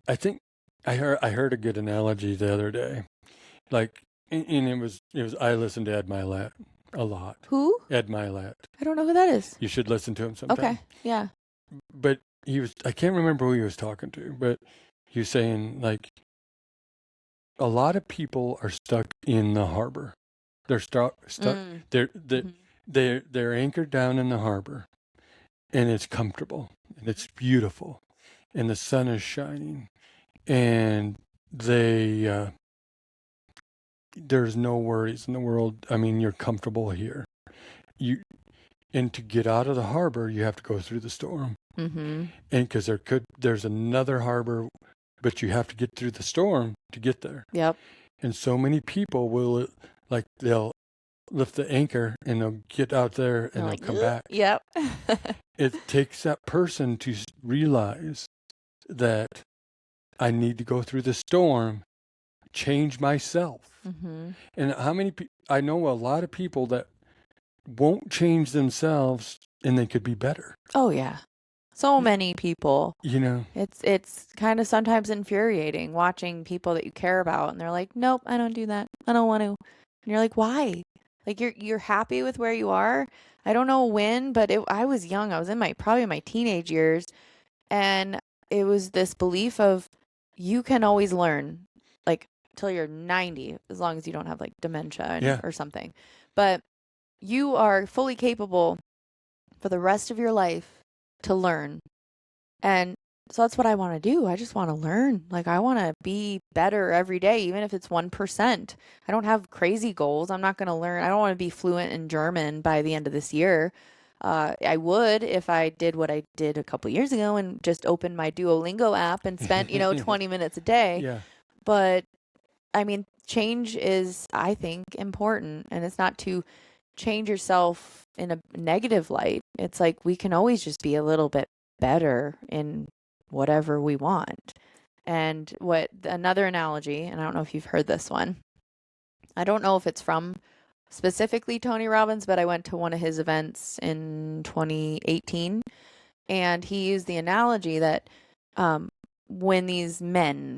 I think I heard a good analogy the other day. Like, and it was I listened to Ed Milet a lot. Who? Ed Milet. I don't know who that is. You should listen to him sometime. Okay. Yeah. But I can't remember who he was talking to, but he was saying like a lot of people are stuck in the harbor. They're stuck. Mm. They're Mm-hmm. they're anchored down in the harbor, and it's comfortable and it's beautiful, and the sun is shining, and there's no worries in the world. I mean, you're comfortable here. You and to get out of the harbor, you have to go through the storm. Mm-hmm. And because there's another harbor, but you have to get through the storm to get there. Yep. And so many people will, like, they'll lift the anchor and they'll get out there and They're they'll like, come "Ugh." back. Yep. It takes that person to realize that I need to go through the storm, change myself. Mm-hmm. And how many I know a lot of people that won't change themselves and they could be better. Oh yeah. So many people. You know? It's kind of sometimes infuriating watching people that you care about and they're like, "Nope, I don't do that. I don't want to." And you're like, "Why?" Like you're happy with where you are? I don't know when, but I was young. I was in my probably my teenage years and it was this belief of you can always learn like till you're 90 as long as you don't have like dementia Yeah. or something. But you are fully capable for the rest of your life to learn. And so that's what I want to do. I just want to learn. Like I want to be better every day, even if it's 1%. I don't have crazy goals. I'm not going to learn. I don't want to be fluent in German by the end of this year. I would if I did what I did a couple years ago and just opened my Duolingo app and spent, 20 minutes a day. Yeah. But I mean, change is, I think, important. And it's not to change yourself in a negative light. It's like we can always just be a little bit better in whatever we want. And what another analogy, and I don't know if you've heard this one. I don't know if it's from specifically Tony Robbins, but I went to one of his events in 2018 and he used the analogy that when these men,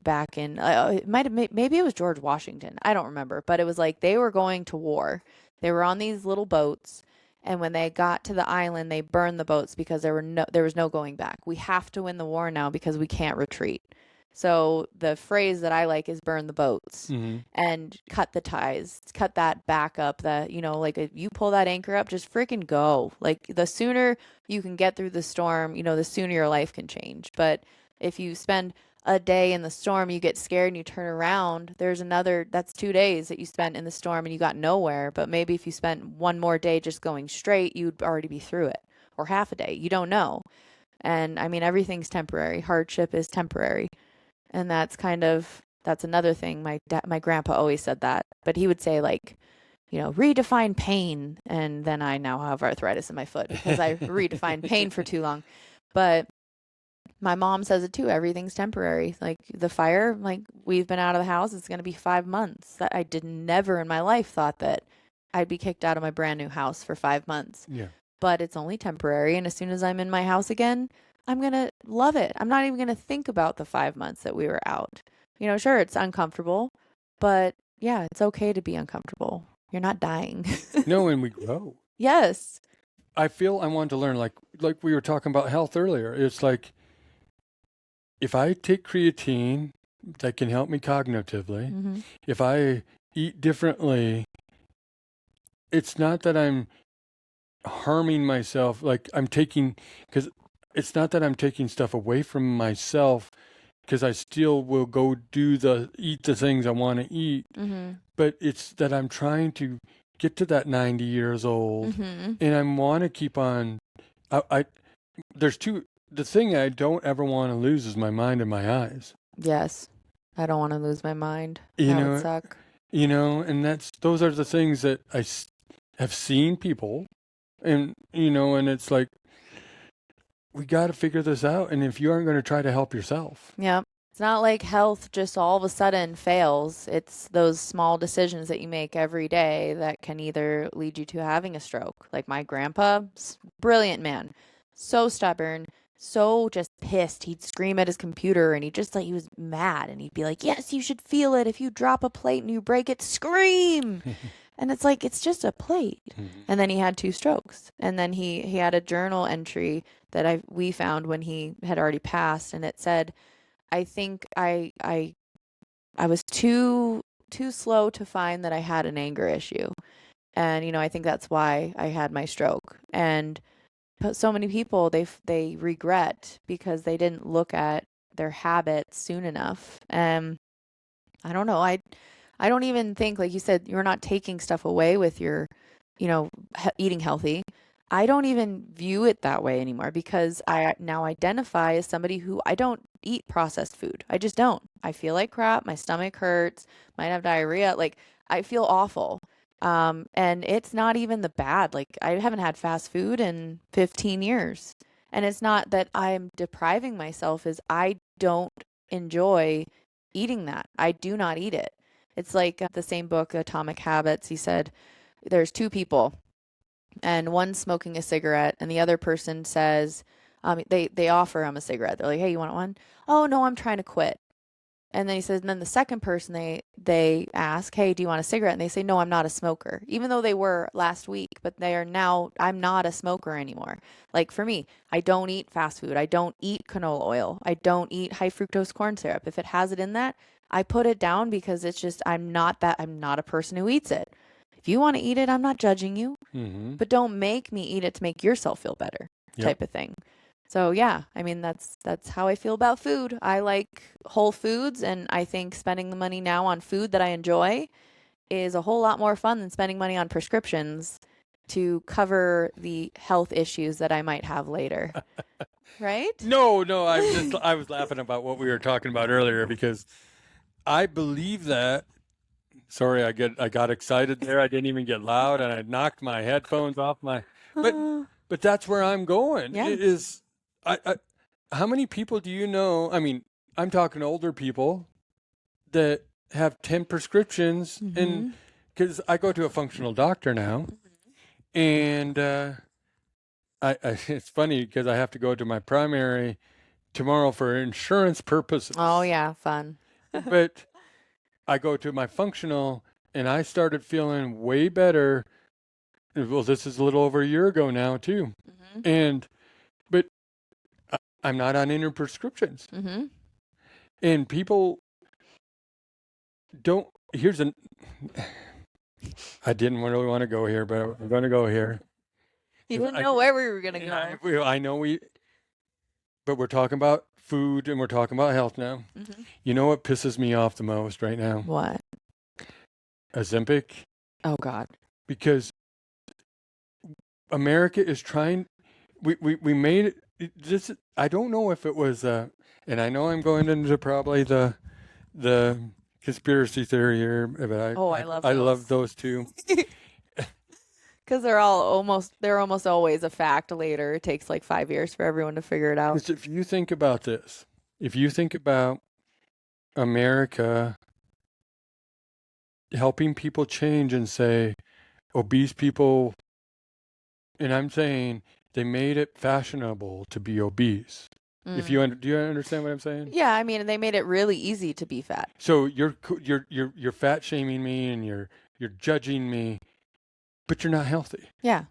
back in it might have maybe it was George Washington. I don't remember, but it was like they were going to war. They were on these little boats, and when they got to the island, they burned the boats because there was no going back. We have to win the war now because we can't retreat. So the phrase that I like is burn the boats and cut the ties, cut that back up that, like if you pull that anchor up, just freaking go. Like the sooner you can get through the storm, the sooner your life can change. But if you spend a day in the storm, you get scared and you turn around, that's 2 days that you spent in the storm and you got nowhere. But maybe if you spent one more day just going straight, you'd already be through it, or half a day. You don't know. And I mean, everything's temporary. Hardship is temporary. And that's another thing. My grandpa always said that, but he would say like, redefine pain. And then I now have arthritis in my foot because I redefined pain for too long. But my mom says it too. Everything's temporary. Like the fire, like we've been out of the house. It's going to be 5 months. That I did never in my life thought that I'd be kicked out of my brand new house for 5 months. Yeah. But it's only temporary. And as soon as I'm in my house again, I'm going to love it. I'm not even going to think about the 5 months that we were out. Sure, it's uncomfortable, but yeah, it's okay to be uncomfortable. You're not dying. No, and we grow. Yes. I feel I want to learn, like we were talking about health earlier. It's like if I take creatine, that can help me cognitively. Mm-hmm. If I eat differently, it's not that I'm harming myself. Like I'm taking, because it's not that I'm taking stuff away from myself, because I still will go eat the things I want to eat, Mm-hmm. but it's that I'm trying to get to that 90 years old, Mm-hmm. and I want to keep on. I there's two. The thing I don't ever want to lose is my mind and my eyes. Yes. I don't want to lose my mind. You That would know, suck. and those are the things that have seen people, and and it's like we got to figure this out. And if you aren't going to try to help yourself, Yep. It's not like health just all of a sudden fails. It's those small decisions that you make every day that can either lead you to having a stroke. Like my grandpa, brilliant man, so stubborn, so just pissed. He'd scream at his computer and he was mad and he'd be like, "Yes, you should feel it. If you drop a plate and you break it, scream." And it's like, it's just a plate. Mhm. And then he had 2 strokes. And then he had a journal entry that we found when he had already passed, and it said, I think I was too slow to find that I had an anger issue. And I think that's why I had my stroke. And so many people they regret because they didn't look at their habits soon enough. I don't know. I don't even think, like you said, you're not taking stuff away with your, eating healthy. I don't even view it that way anymore because I now identify as somebody who I don't eat processed food. I just don't. I feel like crap. My stomach hurts. Might have diarrhea. Like I feel awful. And it's not even the bad. Like I haven't had fast food in 15 years. And it's not that I'm depriving myself, is I don't enjoy eating that. I do not eat it. It's like the same book, Atomic Habits. He said there's 2 people and one's smoking a cigarette and the other person says, they offer him a cigarette. They're like, "Hey, you want one?" "Oh, no, I'm trying to quit." And then he says, and then the second person they ask, "Hey, do you want a cigarette?" And they say, "No, I'm not a smoker," even though they were last week, but they are now, I'm not a smoker anymore. Like for me, I don't eat fast food. I don't eat canola oil. I don't eat high fructose corn syrup. If it has it in that, I put it down because it's just, I'm not a person who eats it. If you want to eat it, I'm not judging you, Mm-hmm. but don't make me eat it to make yourself feel better, Yep. type of thing. So yeah, I mean that's how I feel about food. I like whole foods, and I think spending the money now on food that I enjoy is a whole lot more fun than spending money on prescriptions to cover the health issues that I might have later. Right? No, I was laughing about what we were talking about earlier because I believe that. Sorry, I got excited there. I didn't even get loud, and I knocked my headphones off my. But but that's where I'm going. Yeah. It is. I how many people do you know? I mean, I'm talking older people that have 10 prescriptions, and Mhm. because I go to a functional doctor now, and it's funny because I have to go to my primary tomorrow for insurance purposes. Oh yeah, fun. But I go to my functional, and I started feeling way better. Well, this is a little over a year ago now too, Mhm. and but I'm not on any prescriptions, Mhm. and people don't. Here's an. I didn't really want to go here, but I'm going to go here. You If didn't know where we were gonna I know but we're talking about food and we're talking about health now. go. Mhm. You know what pisses me off the most right now? What? Ozempic, Oh God. because America is trying. We made it. This I don't know if it was. And I know I'm going into probably the conspiracy theory here, but Oh, I love I those. love those too. Because they're almost always a fact later. It takes like 5 years for everyone to figure it out. Because if you think about this, if you think about America helping people change and say obese people, and I'm saying they made it fashionable to be obese. If Mm. do you understand what I'm saying? Yeah, I mean, they made it really easy to be fat. So you're fat shaming me and you're judging me, but you're not healthy. Yeah.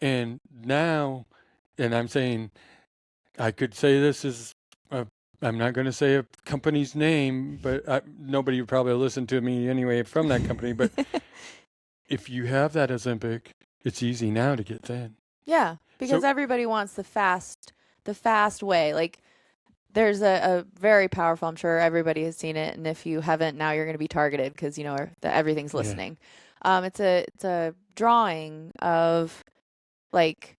And now, and I'm saying I could say this is I'm not going to say a company's name, but nobody would probably listen to me anyway from that company. But if you have that Ozempic it's easy now to get thin. Yeah, because So everybody wants the fast way. Like there's a very powerful, I'm sure everybody has seen it, and if you haven't, now you're going to be targeted because you know that everything's yeah, listening. It's a drawing of like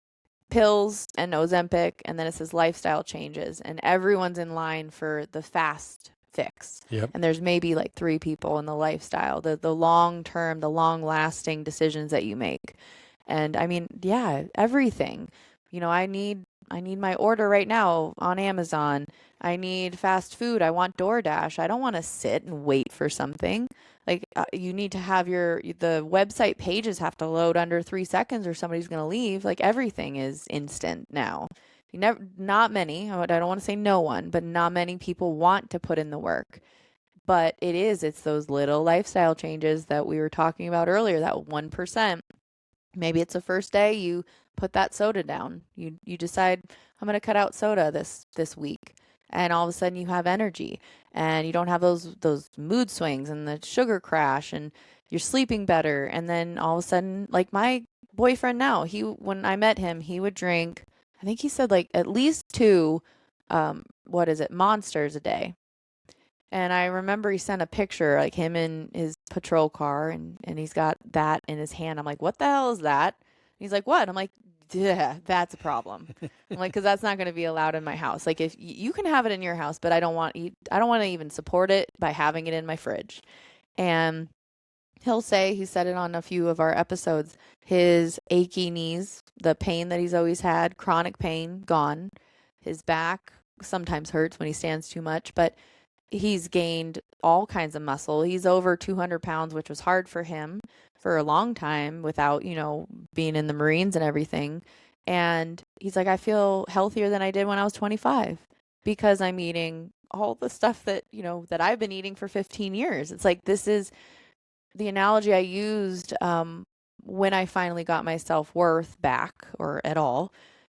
pills and Ozempic, and then it says lifestyle changes, and everyone's in line for the fast fix. yep. And there's maybe like three people in the lifestyle, the long term, the long lasting decisions that you make. And I mean, yeah, everything. You know, I need my order right now on Amazon. I need fast food. I want DoorDash. I don't want to sit and wait for something. Like you need to have the website pages have to load under 3 seconds or somebody's going to leave. Like everything is instant now. Not many, I don't want to say no one, but not many people want to put in the work. But it's those little lifestyle changes that we were talking about earlier, that 1%. Maybe it's the first day you put that soda down. You decide I'm going to cut out soda this week, and all of a sudden you have energy and you don't have those mood swings and the sugar crash, and you're sleeping better. And then all of a sudden, like my boyfriend now, he when I met him, he would drink, I think he said like at least two what is it, Monsters a day. And I remember he sent a picture, like him in his patrol car, and he's got that in his hand. I'm like, what the hell is that? And he's like, what? I'm like, yeah, that's a problem. I'm like, because that's not going to be allowed in my house. Like, if you can have it in your house, but I don't want to even support it by having it in my fridge. And he said it on a few of our episodes, his achy knees, the pain that he's always had, chronic pain, gone. His back sometimes hurts when he stands too much, but he's gained all kinds of muscle. He's over 200 pounds, which was hard for him for a long time without, being in the Marines and everything. And he's like, I feel healthier than I did when I was 25 because I'm eating all the stuff that I've been eating for 15 years. It's like, this is the analogy I used when I finally got my self-worth back or at all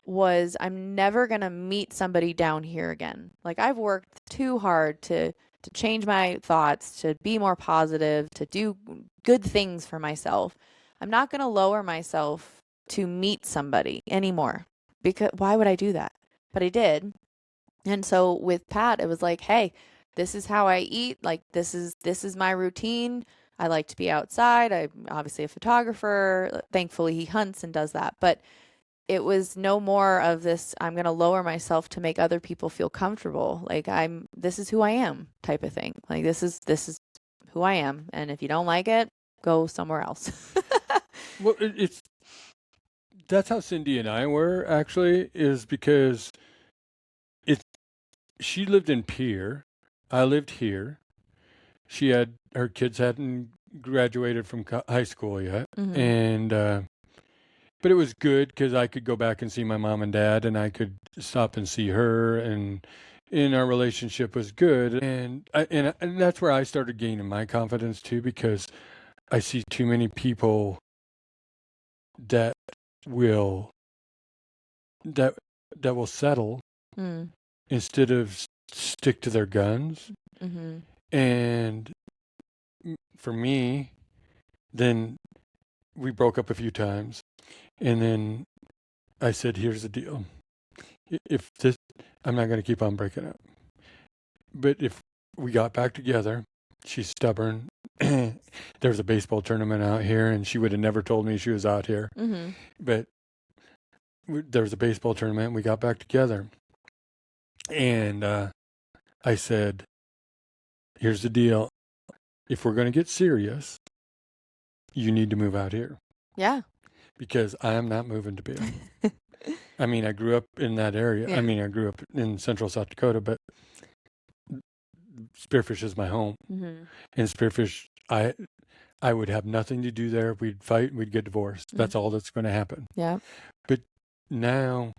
was I'm never going to meet somebody down here again. Like I've worked too hard to change my thoughts, to be more positive, to do good things for myself. I'm not going to lower myself to meet somebody anymore because why would I do that? But I did. And so with Pat, it was like, hey, this is how I eat. Like this is my routine. I like to be outside. I'm obviously a photographer. Thankfully, he hunts and does that. But it was no more of this, I'm going to lower myself to make other people feel comfortable. Like this is who I am type of thing. Like this is who I am. And if you don't like it, go somewhere else. Well, that's how Cindy and I were actually, is because it's she lived in Pierre, I lived here. Her kids hadn't graduated from high school yet, Mm-hmm. and but it was good because I could go back and see my mom and dad, and I could stop and see her, and our relationship was good, and that's where I started gaining my confidence too, because I see too many people that will that that will settle Mm. instead of stick to their guns. Mm-hmm. And for me, then we broke up a few times, and then I said, "Here's the deal. If this, I'm not going to keep on breaking up. But if we got back together, she's stubborn. There was a baseball tournament out here, and she would have never told me she was out here. Mm-hmm. But there was a baseball tournament, and we got back together. And I said, here's the deal. If we're going to get serious, you need to move out here. Yeah. Because I am not moving to Beale. I mean, I grew up in that area. Yeah. I mean, I grew up in central South Dakota, but Spearfish is my home. Mm-hmm. And Spearfish, I would have nothing to do there. We'd fight, we'd get divorced. Mm-hmm. That's all that's going to happen. Yeah. But now,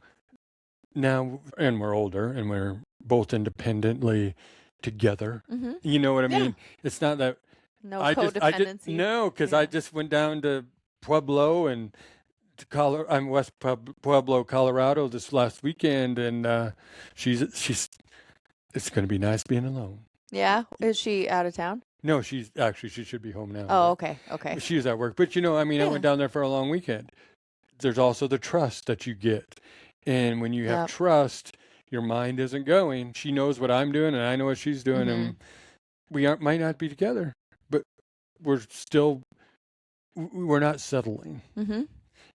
and we're older, and we're both independently together. Mm-hmm. You know what I Yeah. mean? It's not that No I codependency. no, because Yeah. I just went down to Pueblo and to I'm West Pueblo, Colorado this last weekend, and she's it's going to be nice being alone. Yeah. Is she out of town? No, she should be home now. Oh, okay. Okay. She was at work, but I mean, I Yeah. went down there for a long weekend. there's also the trust that you get. And when you have Yep. trust, your mind isn't going. She knows what I'm doing and I know what she's doing, Mm-hmm. and might not be together, but we're not settling. Mm-hmm.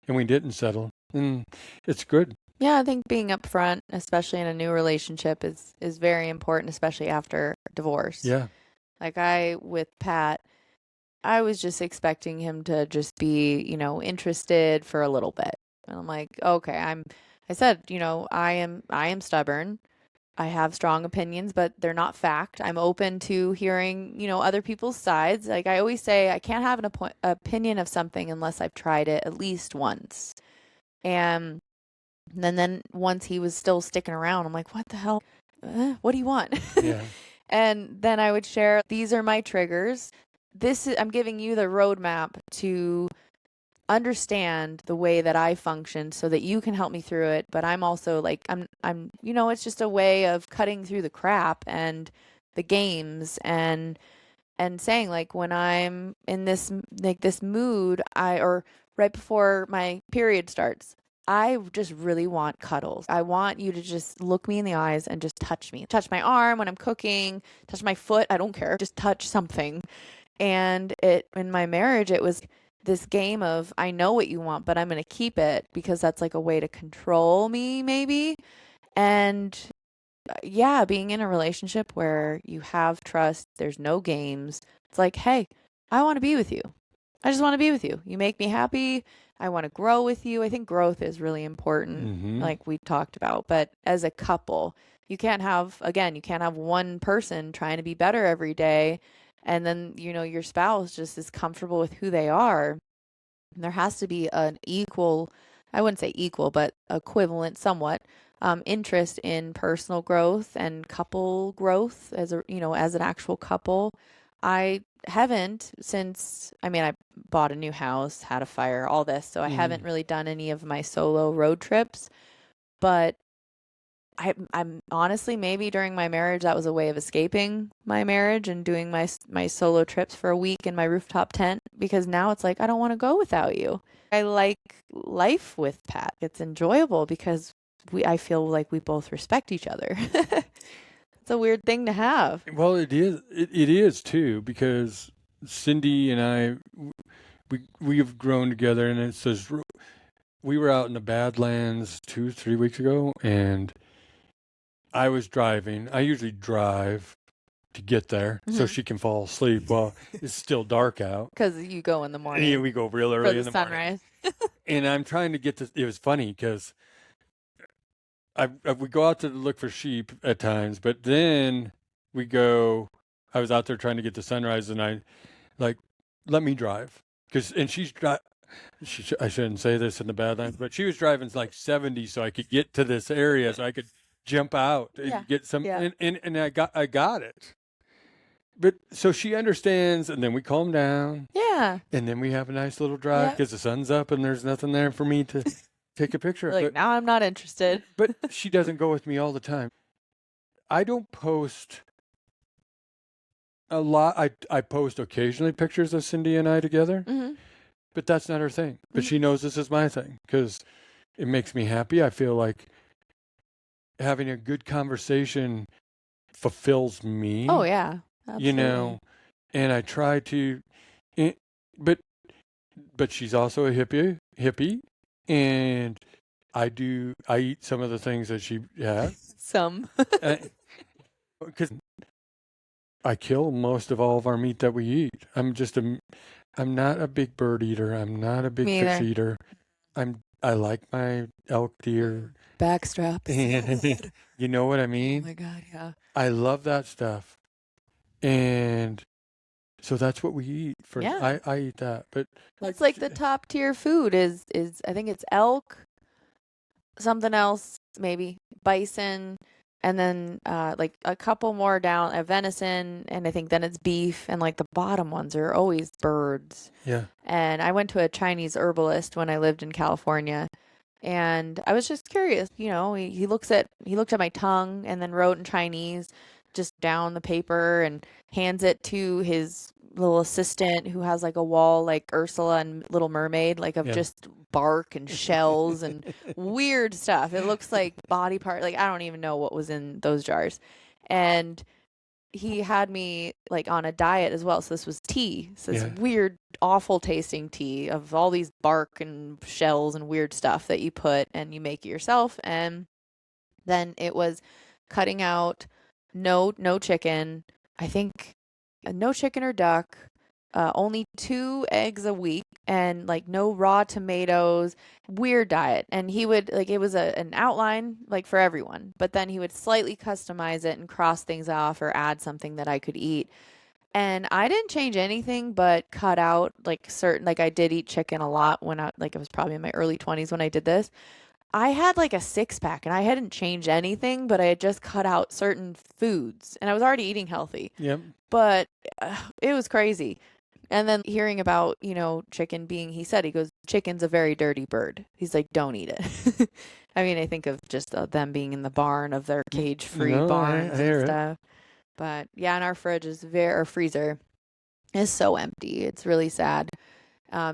And we didn't settle. And it's good. Yeah, I think being upfront, especially in a new relationship, is very important, especially after divorce. Yeah. Like with Pat, I was just expecting him to just be, interested for a little bit. And I'm like, okay, I said, I am stubborn. I have strong opinions, but they're not fact. I'm open to hearing, other people's sides. Like I always say, I can't have an opinion of something unless I've tried it at least once. And then once he was still sticking around, I'm like, what the hell? What do you want? Yeah. And then I would share, these are my triggers. I'm giving you the roadmap to understand the way that I function so that you can help me through it. But I'm also like, it's just a way of cutting through the crap and the games and saying like when I'm in this like this mood, or right before my period starts, I just really want cuddles. I want you to just look me in the eyes and just touch me. Touch my arm when I'm cooking, touch my foot, I don't care. Just touch something. And in my marriage, it was this game of I know what you want, but I'm going to keep it because that's like a way to control me, maybe. And yeah, being in a relationship where you have trust, there's no games. It's like, hey, I want to be with you. I just want to be with you. You make me happy. I want to grow with you. I think growth is really important, Mm-hmm. like we talked about. But as a couple, you can't have one person trying to be better every day. And then, your spouse just is comfortable with who they are. And there has to be an equal, I wouldn't say equal, but equivalent somewhat interest in personal growth and couple growth as an actual couple. I haven't since, I bought a new house, had a fire, all this. So I haven't really done any of my solo road trips, but I'm honestly, maybe during my marriage, that was a way of escaping my marriage and doing my solo trips for a week in my rooftop tent, because now it's like, I don't want to go without you. I like life with Pat. It's enjoyable because I feel like we both respect each other. It's a weird thing to have. Well, it is. It is too, because Cindy and I, we have grown together, and it says we were out in the Badlands 2-3 weeks ago, and I was driving. I usually drive to get there so she can fall asleep while it's still dark out. Because you go in the morning. Yeah, we go real early in the sunrise. And I'm trying to get to. It was funny because we go out to look for sheep at times, but then we go. I was out there trying to get the sunrise, and I like let me drive and she's I shouldn't say this in the Badlands, but she was driving like 70 so I could get to this area so I could jump out and get some. Yeah. And I got it. But so she understands, and then we calm down. Yeah. And then we have a nice little drive because the sun's up and there's nothing there for me to take a picture of. Like, now I'm not interested. But she doesn't go with me all the time. I don't post a lot. I post occasionally pictures of Cindy and I together, but that's not her thing. But she knows this is my thing because it makes me happy. I feel like having a good conversation fulfills me. Oh, yeah. Absolutely. And I try to, but she's also a hippie, and I eat some of the things that she has. Some. Because I kill most of all of our meat that we eat. I'm not a big bird eater. I'm not a big fish eater. I like my elk, deer. Backstraps. You know what I mean? Oh my God, yeah. I love that stuff. And so that's what we eat. I eat that. But it's like the top tier food is I think it's elk, something else, maybe bison, and then like a couple more down, venison, and I think then it's beef, and like the bottom ones are always birds. Yeah. And I went to a Chinese herbalist when I lived in California, and I was just curious, he looked at my tongue and then wrote in Chinese just down the paper and hands it to his little assistant who has like a wall like Ursula and Little Mermaid, like of Yeah. just bark and shells and weird stuff. It looks like body part. Like I don't even know what was in those jars. And he had me like on a diet as well. So this was tea. So this Yeah. weird, awful tasting tea of all these bark and shells and weird stuff that you put and you make it yourself. And then it was cutting out no chicken. I think no chicken or duck. Only 2 eggs a week and like no raw tomatoes, weird diet. And he would like it was an outline like for everyone, but then he would slightly customize it and cross things off or add something that I could eat. And I didn't change anything but cut out like certain like I did eat chicken a lot when I like I was probably in my early 20s when I did this. I had like a 6 pack and I hadn't changed anything, but I had just cut out certain foods and I was already eating healthy. Yep. But it was crazy. And then hearing about, chicken being, he said, he goes, chicken's a very dirty bird. He's like, don't eat it. I mean, I think of just them being in the barn of their cage-free No, I barns hear and it. stuff. But yeah, and our fridge is our freezer is so empty. It's really sad.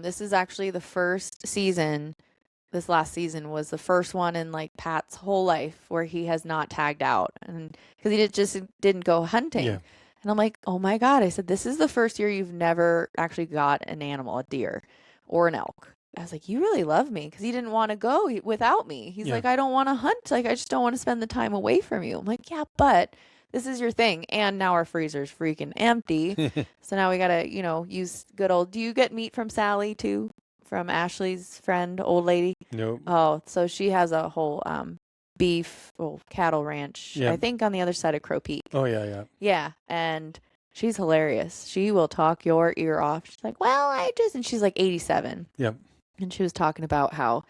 This is actually the first season. This last season was the first one in like Pat's whole life where he has not tagged out, and because he just didn't go hunting. Yeah. And I'm like, oh my God. I said, this is the first year you've never actually got an animal, a deer or an elk. I was like, you really love me because he didn't want to go without me. He's Yeah. like, I don't want to hunt. Like, I just don't want to spend the time away from you. I'm like, yeah, but this is your thing. And now our freezer's freaking empty. So now we got to, use good old. Do you get meat from Sally too? From Ashley's friend, old lady? Nope. Oh, so she has a whole beef, cattle ranch, Yeah. I think on the other side of Crow Peak. Oh, yeah. Yeah, and she's hilarious. She will talk your ear off. She's like, well, and she's like 87. Yep. And she was talking about how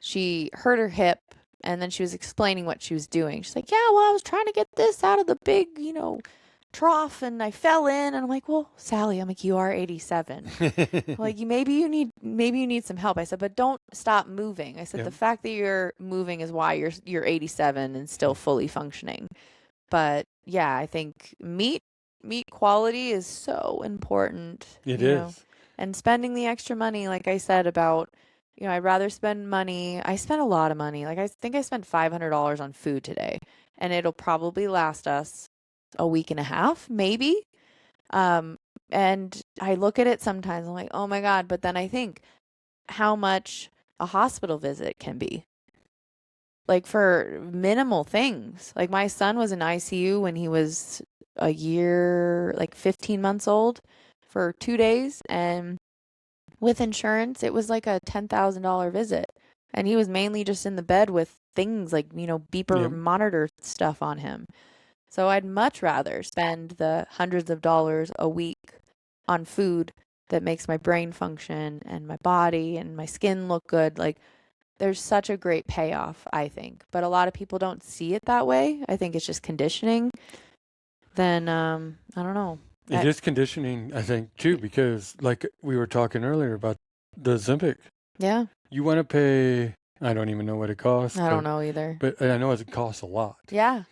she hurt her hip and then she was explaining what she was doing. She's like, yeah, well, I was trying to get this out of the big, trough and I fell in. And I'm like, well, Sally, I'm like, you are 87. Like maybe you need some help. I said, but don't stop moving. I said, Yep. the fact that you're moving is why you're 87 and still fully functioning. But yeah, I think meat quality is so important. It you is. know. And spending the extra money, like I said about, I'd rather spend money. I spent a lot of money. Like I think I spent $500 on food today, and it'll probably last us a week and a half, maybe. And I look at it sometimes, I'm like, oh my God. But then I think how much a hospital visit can be. Like for minimal things. Like my son was in ICU when he was a year, like 15 months old for 2 days. And with insurance, it was like a $10,000 visit. And he was mainly just in the bed with things like, beeper Yep. monitor stuff on him. So I'd much rather spend the hundreds of dollars a week on food that makes my brain function and my body and my skin look good. Like there's such a great payoff, I think. But a lot of people don't see it that way. I think it's just conditioning. Then I don't know. It is conditioning, I think, too, because like we were talking earlier about the Ozempic. Yeah. You want to pay, I don't even know what it costs. I don't know either. But I know it costs a lot. Yeah.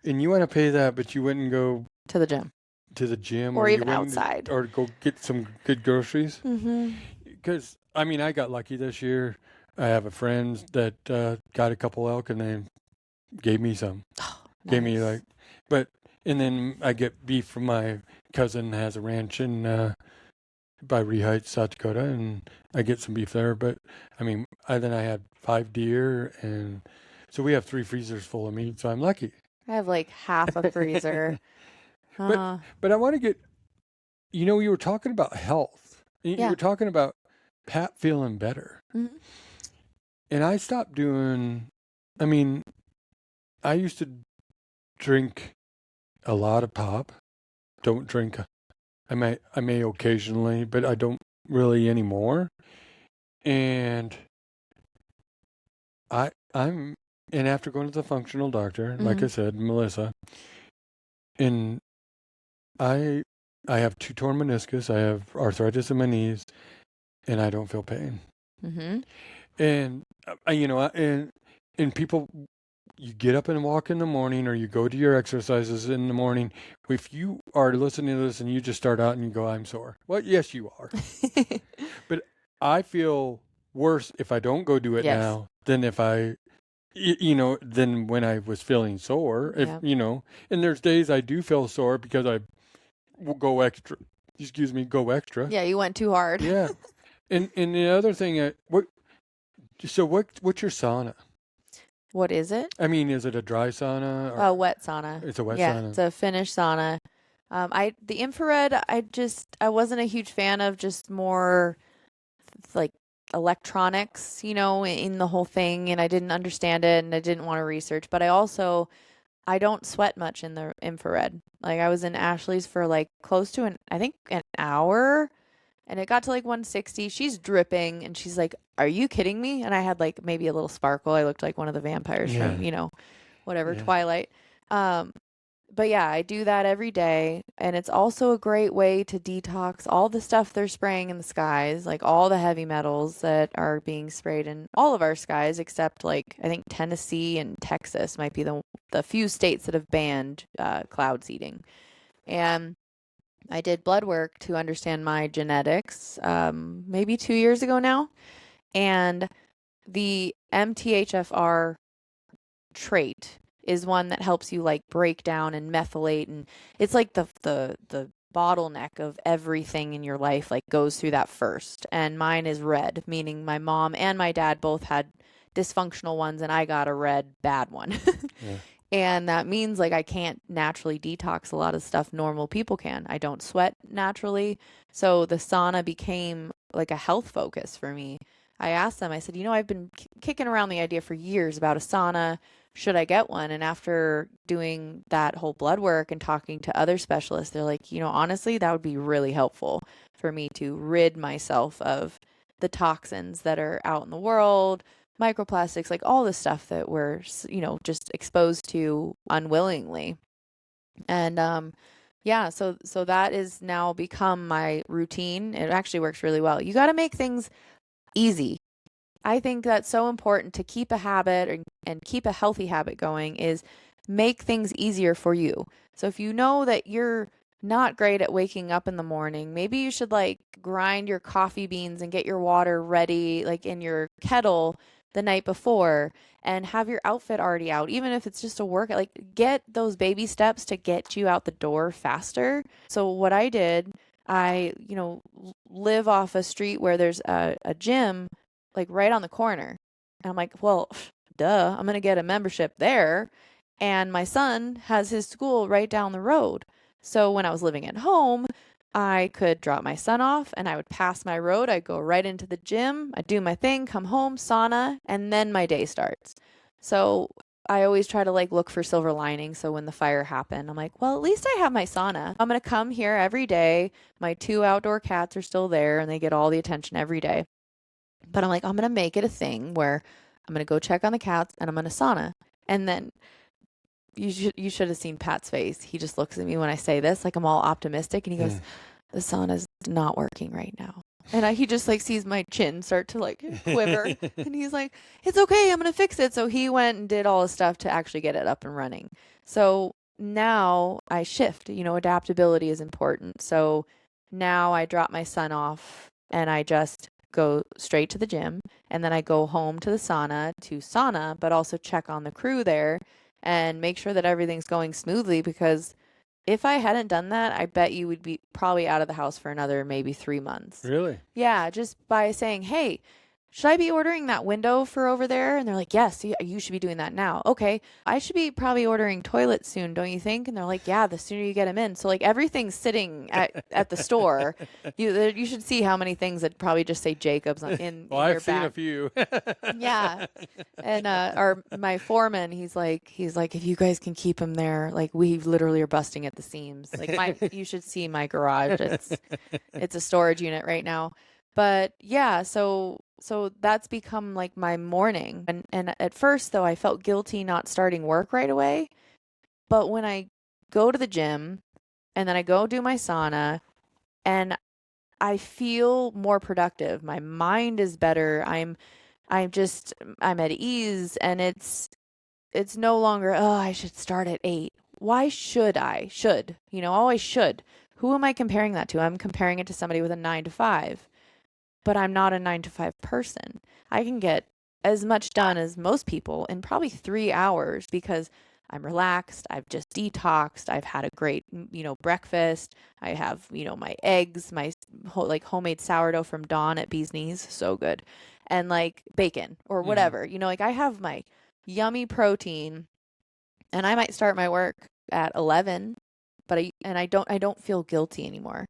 And you want to pay that, but you wouldn't go To the gym. to the gym Or you even wouldn't- outside. or go get some good groceries. Mm-hmm. Because, I mean, I got lucky this year. I have a friend that got a couple elk and they gave me some. Oh, Gave me nice. and then I get beef from my cousin has a ranch in by Reheights, South Dakota, and I get some beef there. But I mean, then I had 5 deer, and so we have 3 freezers full of meat. So I'm lucky. I have like half a freezer. But I want to get, you were talking about health. You Yeah. were talking about Pat feeling better, Mhm. and I stopped doing. I mean, I used to drink a lot of pop. Don't drink. I may occasionally, but I don't really anymore. And I'm after going to the functional doctor, like I said, Melissa, and I have 2 torn meniscus. I have arthritis in my knees, and I don't feel pain. Mm-hmm. And and people you get up and walk in the morning or you go to your exercises in the morning, if you are listening to this and you just start out and you go, I'm sore. Well, yes, you are. But I feel worse if I don't go do it Yes. now than if than when I was feeling sore. Yeah. And there's days I do feel sore because I will go extra. Excuse me, go extra. Yeah, you went too hard. Yeah. And the other thing, what's your sauna? What is it? I mean, is it a dry sauna A or wet sauna. it's a wet Yeah, sauna? it's a Finnish sauna. The infrared, I wasn't a huge fan of, just more like electronics, in the whole thing, and I didn't understand it and I didn't want to research. But I don't sweat much in the infrared. Like, I was in Ashley's for like close to an hour, and it got to like 160. She's dripping and she's like, "Are you kidding me?" And I had like maybe a little sparkle. I looked like one of the vampires Yeah. from, whatever, Yeah. Twilight. Um, but yeah, I do that every day, and it's also a great way to detox all the stuff they're spraying in the skies, like all the heavy metals that are being sprayed in all of our skies, except like I think Tennessee and Texas might be the few states that have banned cloud seeding. And I did blood work to understand my genetics, maybe 2 years ago now, and the MTHFR trait is one that helps you like break down and methylate, and it's like the bottleneck of everything in your life like goes through that first. And mine is red, meaning my mom and my dad both had dysfunctional ones and I got a red bad one. Yeah. And that means like I can't naturally detox a lot of stuff normal people can. I don't sweat naturally. So the sauna became like a health focus for me. I asked them, I said, I've been kicking around the idea for years about a sauna. Should I get one? And after doing that whole blood work and talking to other specialists, they're like, honestly, that would be really helpful for me to rid myself of the toxins that are out in the world, microplastics, like all the stuff that we're, just exposed to unwillingly. And yeah, so that is now become my routine. It actually works really well. You got to make things easy. I think that's so important to keep a habit and keep a healthy habit going, is make things easier for you. So if you know that you're not great at waking up in the morning, maybe you should like grind your coffee beans and get your water ready like in your kettle the night before and have your outfit already out, even if it's just a workout. Like, get those baby steps to get you out the door faster. So what I did, I, live off a street where there's a gym like right on the corner. And I'm like, well, duh, I'm going to get a membership there. And my son has his school right down the road. So when I was living at home, I could drop my son off and I would pass my road. I'd go right into the gym. I'd do my thing, come home, sauna, and then my day starts. So I always try to like look for silver linings. So when the fire happened, I'm like, well, at least I have my sauna. I'm going to come here every day. My 2 outdoor cats are still there and they get all the attention every day. But I'm like, I'm going to make it a thing where I'm going to go check on the cats and I'm going to sauna. And then you should have seen Pat's face. He just looks at me when I say this, like I'm all optimistic, and he goes, "The sauna's not working right now." And he just like sees my chin start to like quiver, and he's like, "It's okay, I'm gonna fix it." So he went and did all the stuff to actually get it up and running. So now I shift. Adaptability is important. So now I drop my son off and I just go straight to the gym, and then I go home to the sauna, but also check on the crew there and make sure that everything's going smoothly, because if I hadn't done that, I bet you would be probably out of the house for another maybe 3 months. Really? Yeah, just by saying, hey, should I be ordering that window for over there? And they're like, yes, you should be doing that now. Okay, I should be probably ordering toilets soon, don't you think? And they're like, yeah, the sooner you get them in. So like everything's sitting at the store. You should see how many things that probably just say Jacobs in Well, your I've seen back. a few. Yeah. And my foreman, he's like, if you guys can keep him there, like we literally are busting at the seams. Like you should see my garage. It's a storage unit right now. But yeah, so that's become like my morning. And at first though, I felt guilty not starting work right away. But when I go to the gym and then I go do my sauna and I feel more productive, my mind is better. I'm at ease, and it's no longer, oh, I should start at 8. Why should I? Should, oh, I should. Who am I comparing that to? I'm comparing it to somebody with a 9 to 5, but I'm not a 9 to 5 person. I can get as much done as most people in probably 3 hours because I'm relaxed. I've just detoxed. I've had a great, breakfast. I have, my eggs, my like homemade sourdough from Dawn at Bee's Knees, so good, and like bacon or whatever. Like I have my yummy protein, and I might start my work at 11, but I don't feel guilty anymore.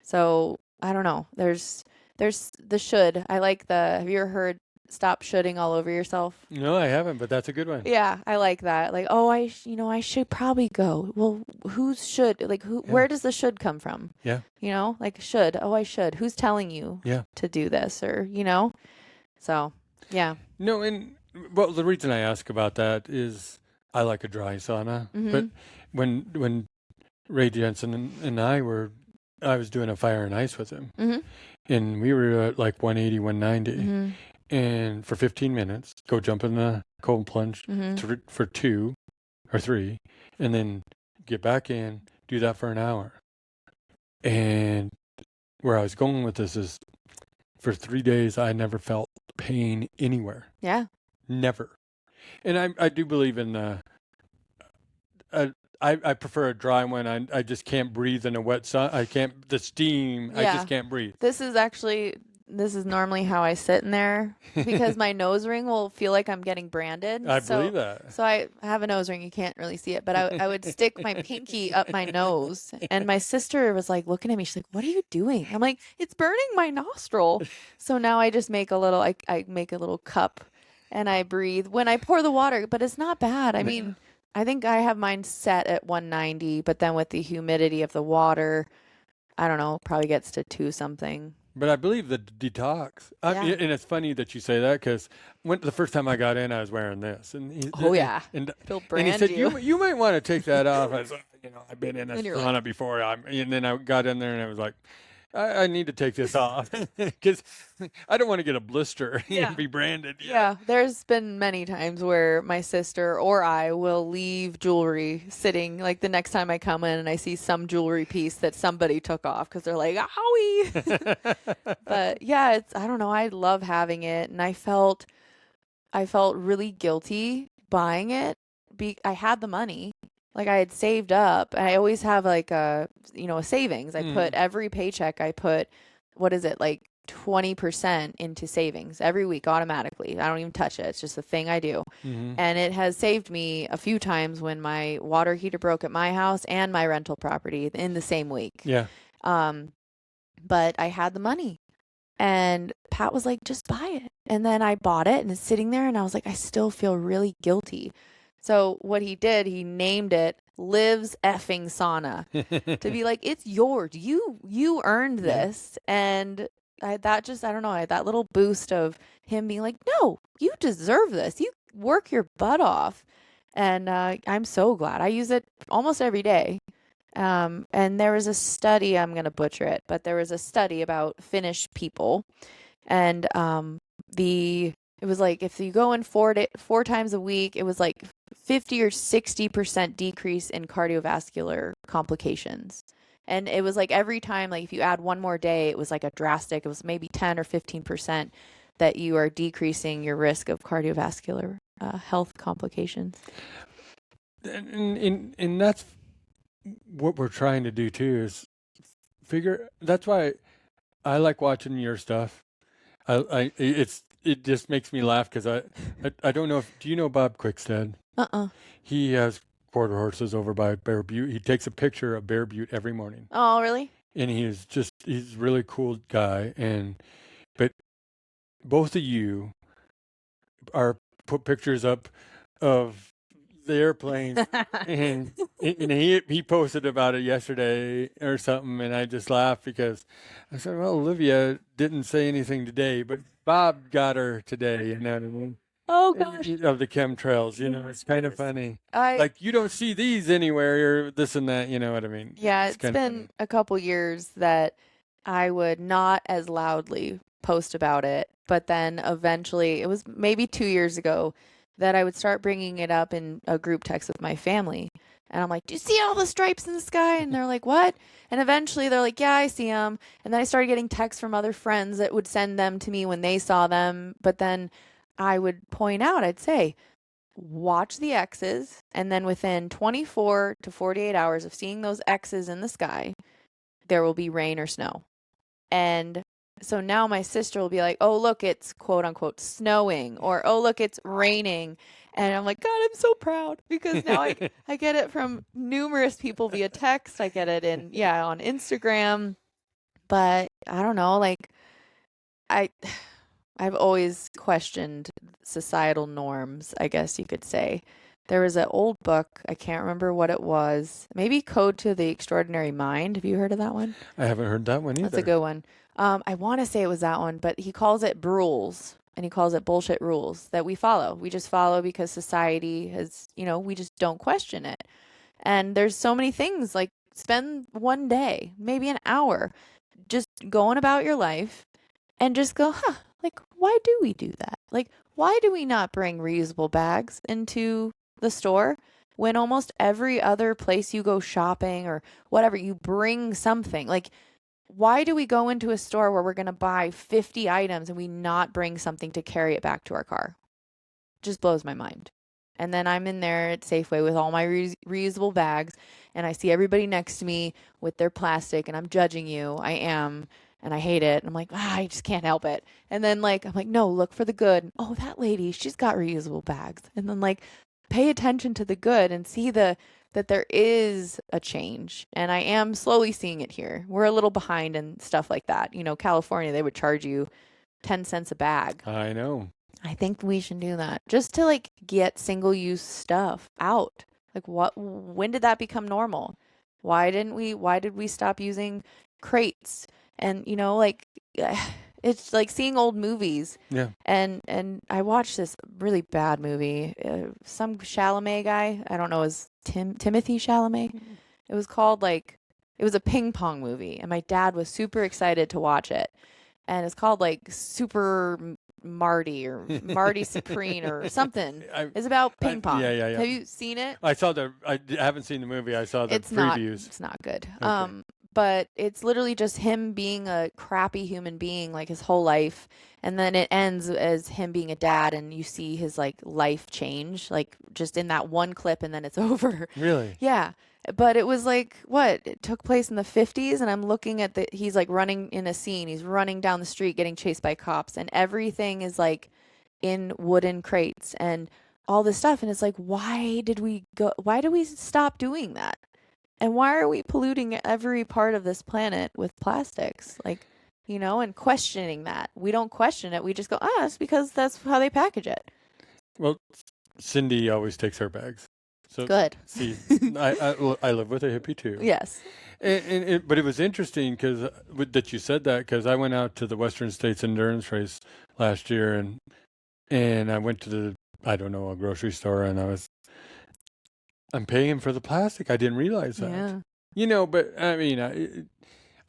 So I don't know. There's the should. I like the. Have you ever heard stop shoulding all over yourself? No, I haven't, but that's a good one. Yeah, I like that. Like, oh, I should probably go. Well, who's should? Like, who? Yeah. Where does the should come from? Yeah. Like should. Oh, I should. Who's telling you to do this? Or So, yeah. No, and well, the reason I ask about that is I like a dry sauna, but when Ray Jensen and I was doing a fire and ice with him, and we were at like 180, 190, and for 15 minutes, go jump in the cold plunge for 2 or 3, and then get back in, do that for an hour. And where I was going with this is, for 3 days, I never felt pain anywhere. Yeah. Never. And I do believe in I prefer a dry one. I just can't breathe in a wet sun. The steam, I just can't breathe. This is normally how I sit in there because my nose ring will feel like I'm getting branded. I believe that. So I have a nose ring. You can't really see it, but I would stick my pinky up my nose. And my sister was like looking at me. She's like, "What are you doing?" I'm like, "It's burning my nostril." So now I just make I make a little cup and I breathe when I pour the water, but it's not bad. I mean, I think I have mine set at 190, but then with the humidity of the water, I don't know, probably gets to 2 something. But I believe the detox, and it's funny that you say that because the first time I got in, I was wearing this, and he said, "You might want to take that off." I was like, I've been in a sauna before, and then I got in there and I was like, I need to take this off because I don't want to get a blister and be branded. Yeah, there's been many times where my sister or I will leave jewelry sitting, like the next time I come in and I see some jewelry piece that somebody took off because they're like, "Owie!" But yeah, I don't know. I love having it, and I felt really guilty buying it. I had the money. Like I had saved up. I always have like a savings. I put every paycheck, what is it, like 20% into savings every week automatically. I don't even touch it. It's just a thing I do. And it has saved me a few times when my water heater broke at my house and my rental property in the same week. Yeah. But I had the money. And Pat was like, "Just buy it." And then I bought it and it's sitting there and I was like, I still feel really guilty. So what he did, he named it Liv's effing sauna to be like, it's yours. You earned this. And I don't know, I had that little boost of him being like, "No, you deserve this. You work your butt off." And I'm so glad. I use it almost every day. And there was a study, I'm going to butcher it, but there was a study about Finnish people. And it was like if you go in 4 times a week, it was like 50 or 60% decrease in cardiovascular complications. And it was like every time, like if you add one more day, it was like it was maybe 10 or 15% that you are decreasing your risk of cardiovascular health complications. And that's what we're trying to do too, is that's why I like watching your stuff. It just makes me laugh because I don't know do you know Bob Quickstead? He has quarter horses over by Bear Butte. He takes a picture of Bear Butte every morning. Oh, really? And he's a really cool guy. But both of you put pictures up of the airplanes, and he posted about it yesterday or something, and I just laughed because I said, "Well, Olivia didn't say anything today, but Bob got her today." You know what I mean? Oh gosh. Of the chemtrails, it's kind of funny. Like you don't see these anywhere or this and that, you know what I mean? Yeah, it's been a couple years that I would not as loudly post about it, but then eventually, it was maybe 2 years ago, that I would start bringing it up in a group text with my family. And I'm like, do you see all the stripes in the sky? And they're like, what? And eventually they're like, yeah, I see them. And then I started getting texts from other friends that would send them to me when they saw them. But then I would point out, I'd say, watch the X's. And then within 24 to 48 hours of seeing those X's in the sky, there will be rain or snow. And so now my sister will be like, oh, look, it's quote unquote snowing, or oh, look, it's raining. And I'm like, God, I'm so proud because now I get it from numerous people via text. I get it on Instagram. But I don't know, like I I've always questioned societal norms, I guess you could say. There was an old book, I can't remember what it was. Maybe Code to the Extraordinary Mind. Have you heard of that one? I haven't heard that one either. That's a good one. I want to say it was that one, but he calls it rules, and he calls it bullshit rules that we follow. We just follow because society has, we just don't question it. And there's so many things, like spend one day, maybe an hour, just going about your life and just go, like, why do we do that? Like, why do we not bring reusable bags into the store when almost every other place you go shopping or whatever, you bring something? Like, why do we go into a store where we're going to buy 50 items and we not bring something to carry it back to our car? Just blows my mind. And then I'm in there at Safeway with all my reusable bags, and I see everybody next to me with their plastic, and I'm judging you. I am, and I hate it. And I'm like, I just can't help it. And then I'm like, no, look for the good. Oh, that lady, she's got reusable bags. And then pay attention to the good and see that there is a change. And I am slowly seeing it here. We're a little behind and stuff like that. California, they would charge you 10 cents a bag. I know. I think we should do that just to get single-use stuff out. When did that become normal? Why did we stop using crates? And it's like seeing old movies. Yeah. And I watched this really bad movie. Some Chalamet guy, I don't know, is Timothy Chalamet. It was called it was a ping pong movie, and my dad was super excited to watch it. And it's called Super Marty or Marty Supreme or something. It's about ping pong. Yeah. Have you seen it? I haven't seen the movie. I saw the previews. It's not good. Okay. But it's literally just him being a crappy human being his whole life, and then it ends as him being a dad, and you see his life change just in that one clip, and then it's over. Really? Yeah. But it was it took place in the 50s, and I'm looking at he's running in a scene. He's running down the street getting chased by cops, and everything is in wooden crates and all this stuff. And it's why did we stop doing that? And why are we polluting every part of this planet with plastics? And questioning that. We don't question it. We just go, it's because that's how they package it. Well, Cindy always takes her bags. So, good. See, I live with a hippie too. Yes. But it was interesting that you said that, because I went out to the Western States Endurance Race last year, and I went to a grocery store, and I'm paying for the plastic. I didn't realize that. Yeah. But I mean,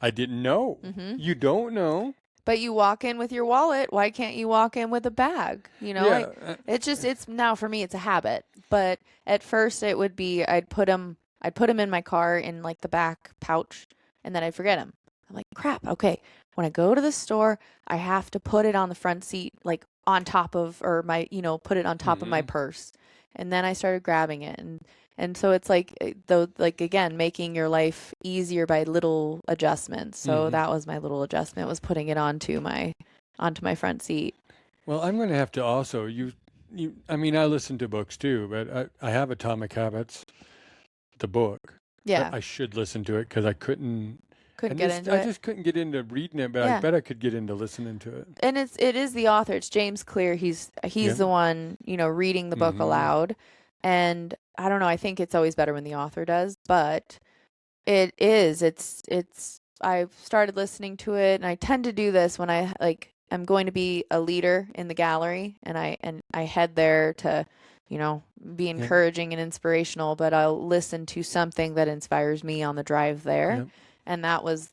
I didn't know. Mm-hmm. You don't know. But you walk in with your wallet. Why can't you walk in with a bag? Yeah. It's now for me, it's a habit. But at first it would be, I'd put them in my car in the back pouch, and then I'd forget them. I'm like, crap. Okay. When I go to the store, I have to put it on the front seat, on top of, or my, put it on top of my purse. And then I started grabbing it. And so it's again, making your life easier by little adjustments. So that was my little adjustment, was putting it onto my front seat. Well, I'm going to have to also, I mean, I listen to books too, but I have Atomic Habits, the book. Yeah. I should listen to it, because I couldn't get into it. I just couldn't get into reading it, but Yeah. I bet I could get into listening to it. And it is the author. It's James Clear. He's the one, reading the book aloud. And I don't know, I think it's always better when the author does, but I've started listening to it, and I tend to do this when I'm going to be a leader in the gallery, and I head there to, be encouraging and inspirational, but I'll listen to something that inspires me on the drive there. Yep. And that was,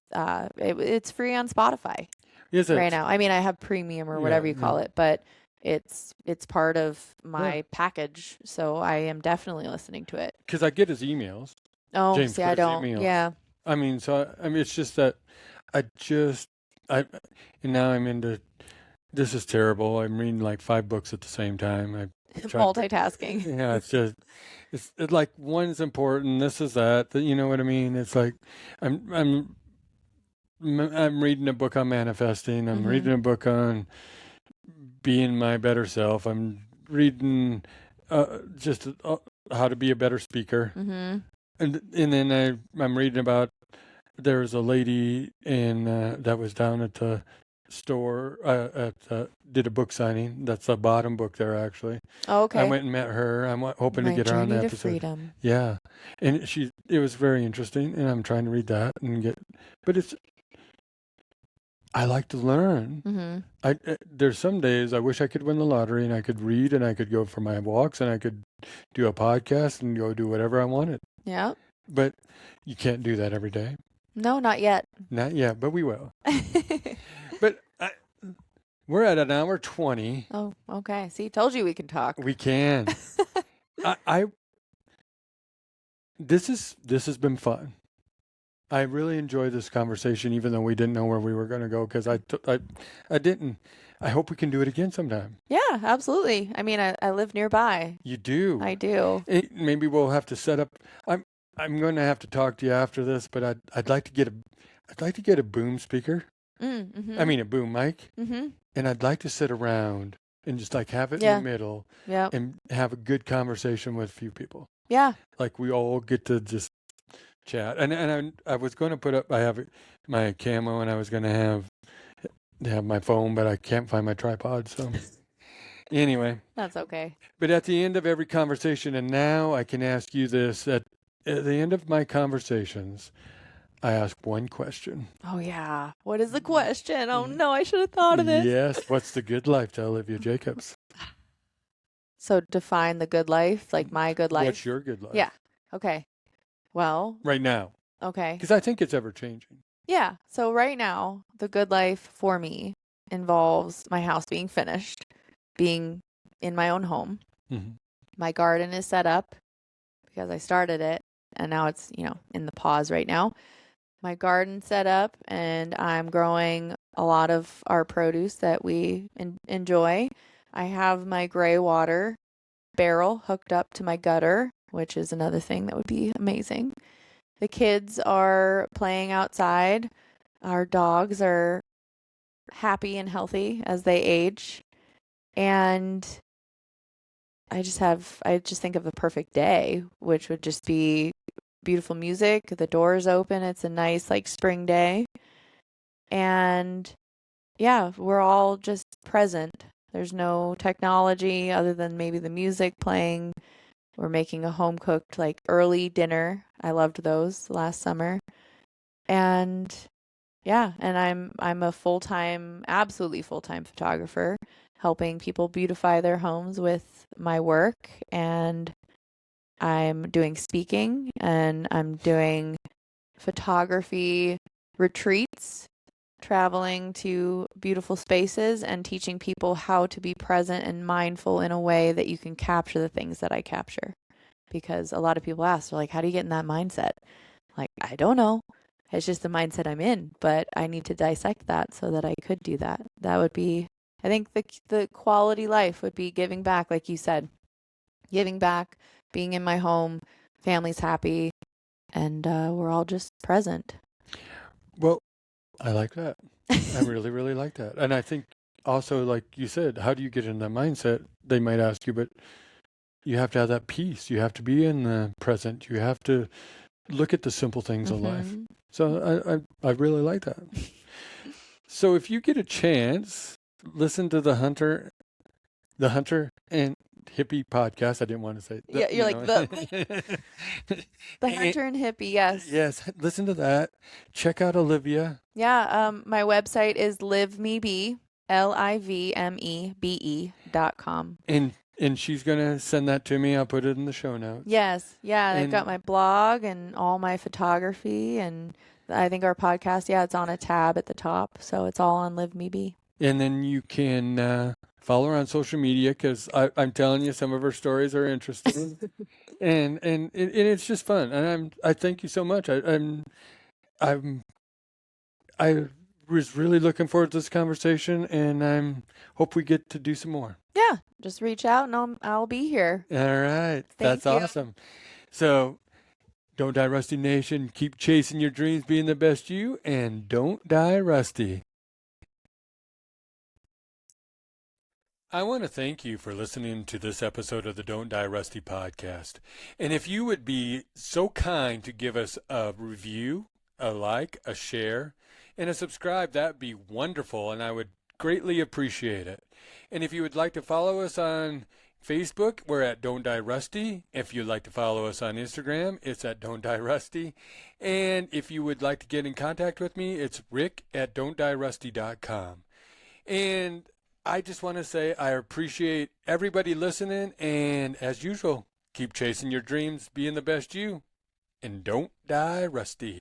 it's free on Spotify Yes, right now. I mean, I have premium or whatever you call it, but it's part of Yeah. my package. So I am definitely listening to it. Because I get his emails. Oh, James see, I put his don't. emails. Yeah. I mean, it's just that I just, I, and now I'm into, this is terrible. I'm reading like 5 books at the same time. I try, Multitasking. yeah, it's like one's important. This is that, you know what I mean? It's like, I'm, I'm reading a book on manifesting. I'm Mm-hmm. reading a book on being my better self. I'm reading just how to be a better speaker, Mm-hmm. and then I'm reading about, there's a lady in that was down at the store did a book signing. That's the bottom book there actually. Oh, I okay. went and met her. I'm hoping to My get her on the Journey to episode. Freedom. Yeah, and it was very interesting, and I'm trying to read that and get, but I like to learn. Mm-hmm. There's some days I wish I could win the lottery and I could read and I could go for my walks and I could do a podcast and go do whatever I wanted. Yeah. But you can't do that every day. No, not yet. Not yet, but we will. But we're at an hour 20. Oh, okay. See, told you we can talk. We can. I this has been fun. I really enjoyed this conversation, even though we didn't know where we were going to go. Because I didn't. I hope we can do it again sometime. Yeah, absolutely. I mean, I live nearby. You do. I do. Maybe we'll have to set up. I'm going to have to talk to you after this, but I'd like to get a boom speaker. Mm-hmm. I mean a boom mic, Mm-hmm. and I'd like to sit around and just like have it Yeah. in the middle Yeah. and have a good conversation with a few people. Yeah. Like we all get to just chat. And I was going to put up. I have my camo, and I was going to have my phone, but I can't find my tripod. So anyway, That's okay. but at the end of every conversation, and now I can ask you this at the end of my conversations, I ask one question. Oh, yeah. What is the question? Oh, no, I should have thought of this. Yes. What's the good life to Olivia Jacobs? So define the good life, like my good life. What's your good life? Yeah. Okay. Well, Right now. okay. Because I think it's ever changing. Yeah. So right now, the good life for me involves my house being finished, being in my own home. Mm-hmm. My garden is set up because I started it, and now it's, in the pause right now. My garden set up, and I'm growing a lot of our produce that we enjoy. I have my gray water barrel hooked up to my gutter, which is another thing that would be amazing. The kids are playing outside. Our dogs are happy and healthy as they age. And I just think of the perfect day, which would just be beautiful music. The doors open. It's a nice spring day. And yeah, we're all just present. There's no technology other than maybe the music playing. We're making a home cooked early dinner. I loved those last summer. And yeah, and I'm a absolutely full-time photographer, helping people beautify their homes with my work. And I'm doing speaking, and I'm doing photography retreats, traveling to beautiful spaces and teaching people how to be present and mindful in a way that you can capture the things that I capture. Because a lot of people ask, they're like, how do you get in that mindset? I don't know. It's just the mindset I'm in, but I need to dissect that so that I could do that. That would be, I think the quality life would be giving back, like you said, giving back, being in my home, family's happy, and we're all just present. Well, I like that. I really, really like that. And I think also, like you said, how do you get in that mindset? They might ask you, but you have to have that peace. You have to be in the present. You have to look at the simple things of life. So I really like that. So if you get a chance, listen to the Hunter and Hippie podcast. I didn't want to say it. Yeah, you're the Hunter and Hippie, yes. Yes, listen to that. Check out Olivia. Yeah, my website is livmebe, livmebe.com. And she's going to send that to me. I'll put it in the show notes. Yes. Yeah, I've got my blog and all my photography, and I think our podcast, it's on a tab at the top. So it's all on LiveMeBe. And then you can Follow her on social media because I'm telling you, some of her stories are interesting, and it's just fun. And I thank you so much. I'm I was really looking forward to this conversation, and I'm hope we get to do some more. Yeah, just reach out and I'll be here. All right, Thank that's you. awesome. So, don't die, Rusty Nation. Keep chasing your dreams, being the best you, and don't die, Rusty. I want to thank you for listening to this episode of the Don't Die Rusty podcast. And if you would be so kind to give us a review, a like, a share, and a subscribe, that'd be wonderful, and I would greatly appreciate it. And if you would like to follow us on Facebook, we're at Don't Die Rusty. If you'd like to follow us on Instagram, it's at Don't Die Rusty. And if you would like to get in contact with me, it's rick@don'tdierusty.com. And I just want to say I appreciate everybody listening, and as usual, keep chasing your dreams, being the best you, and don't die rusty.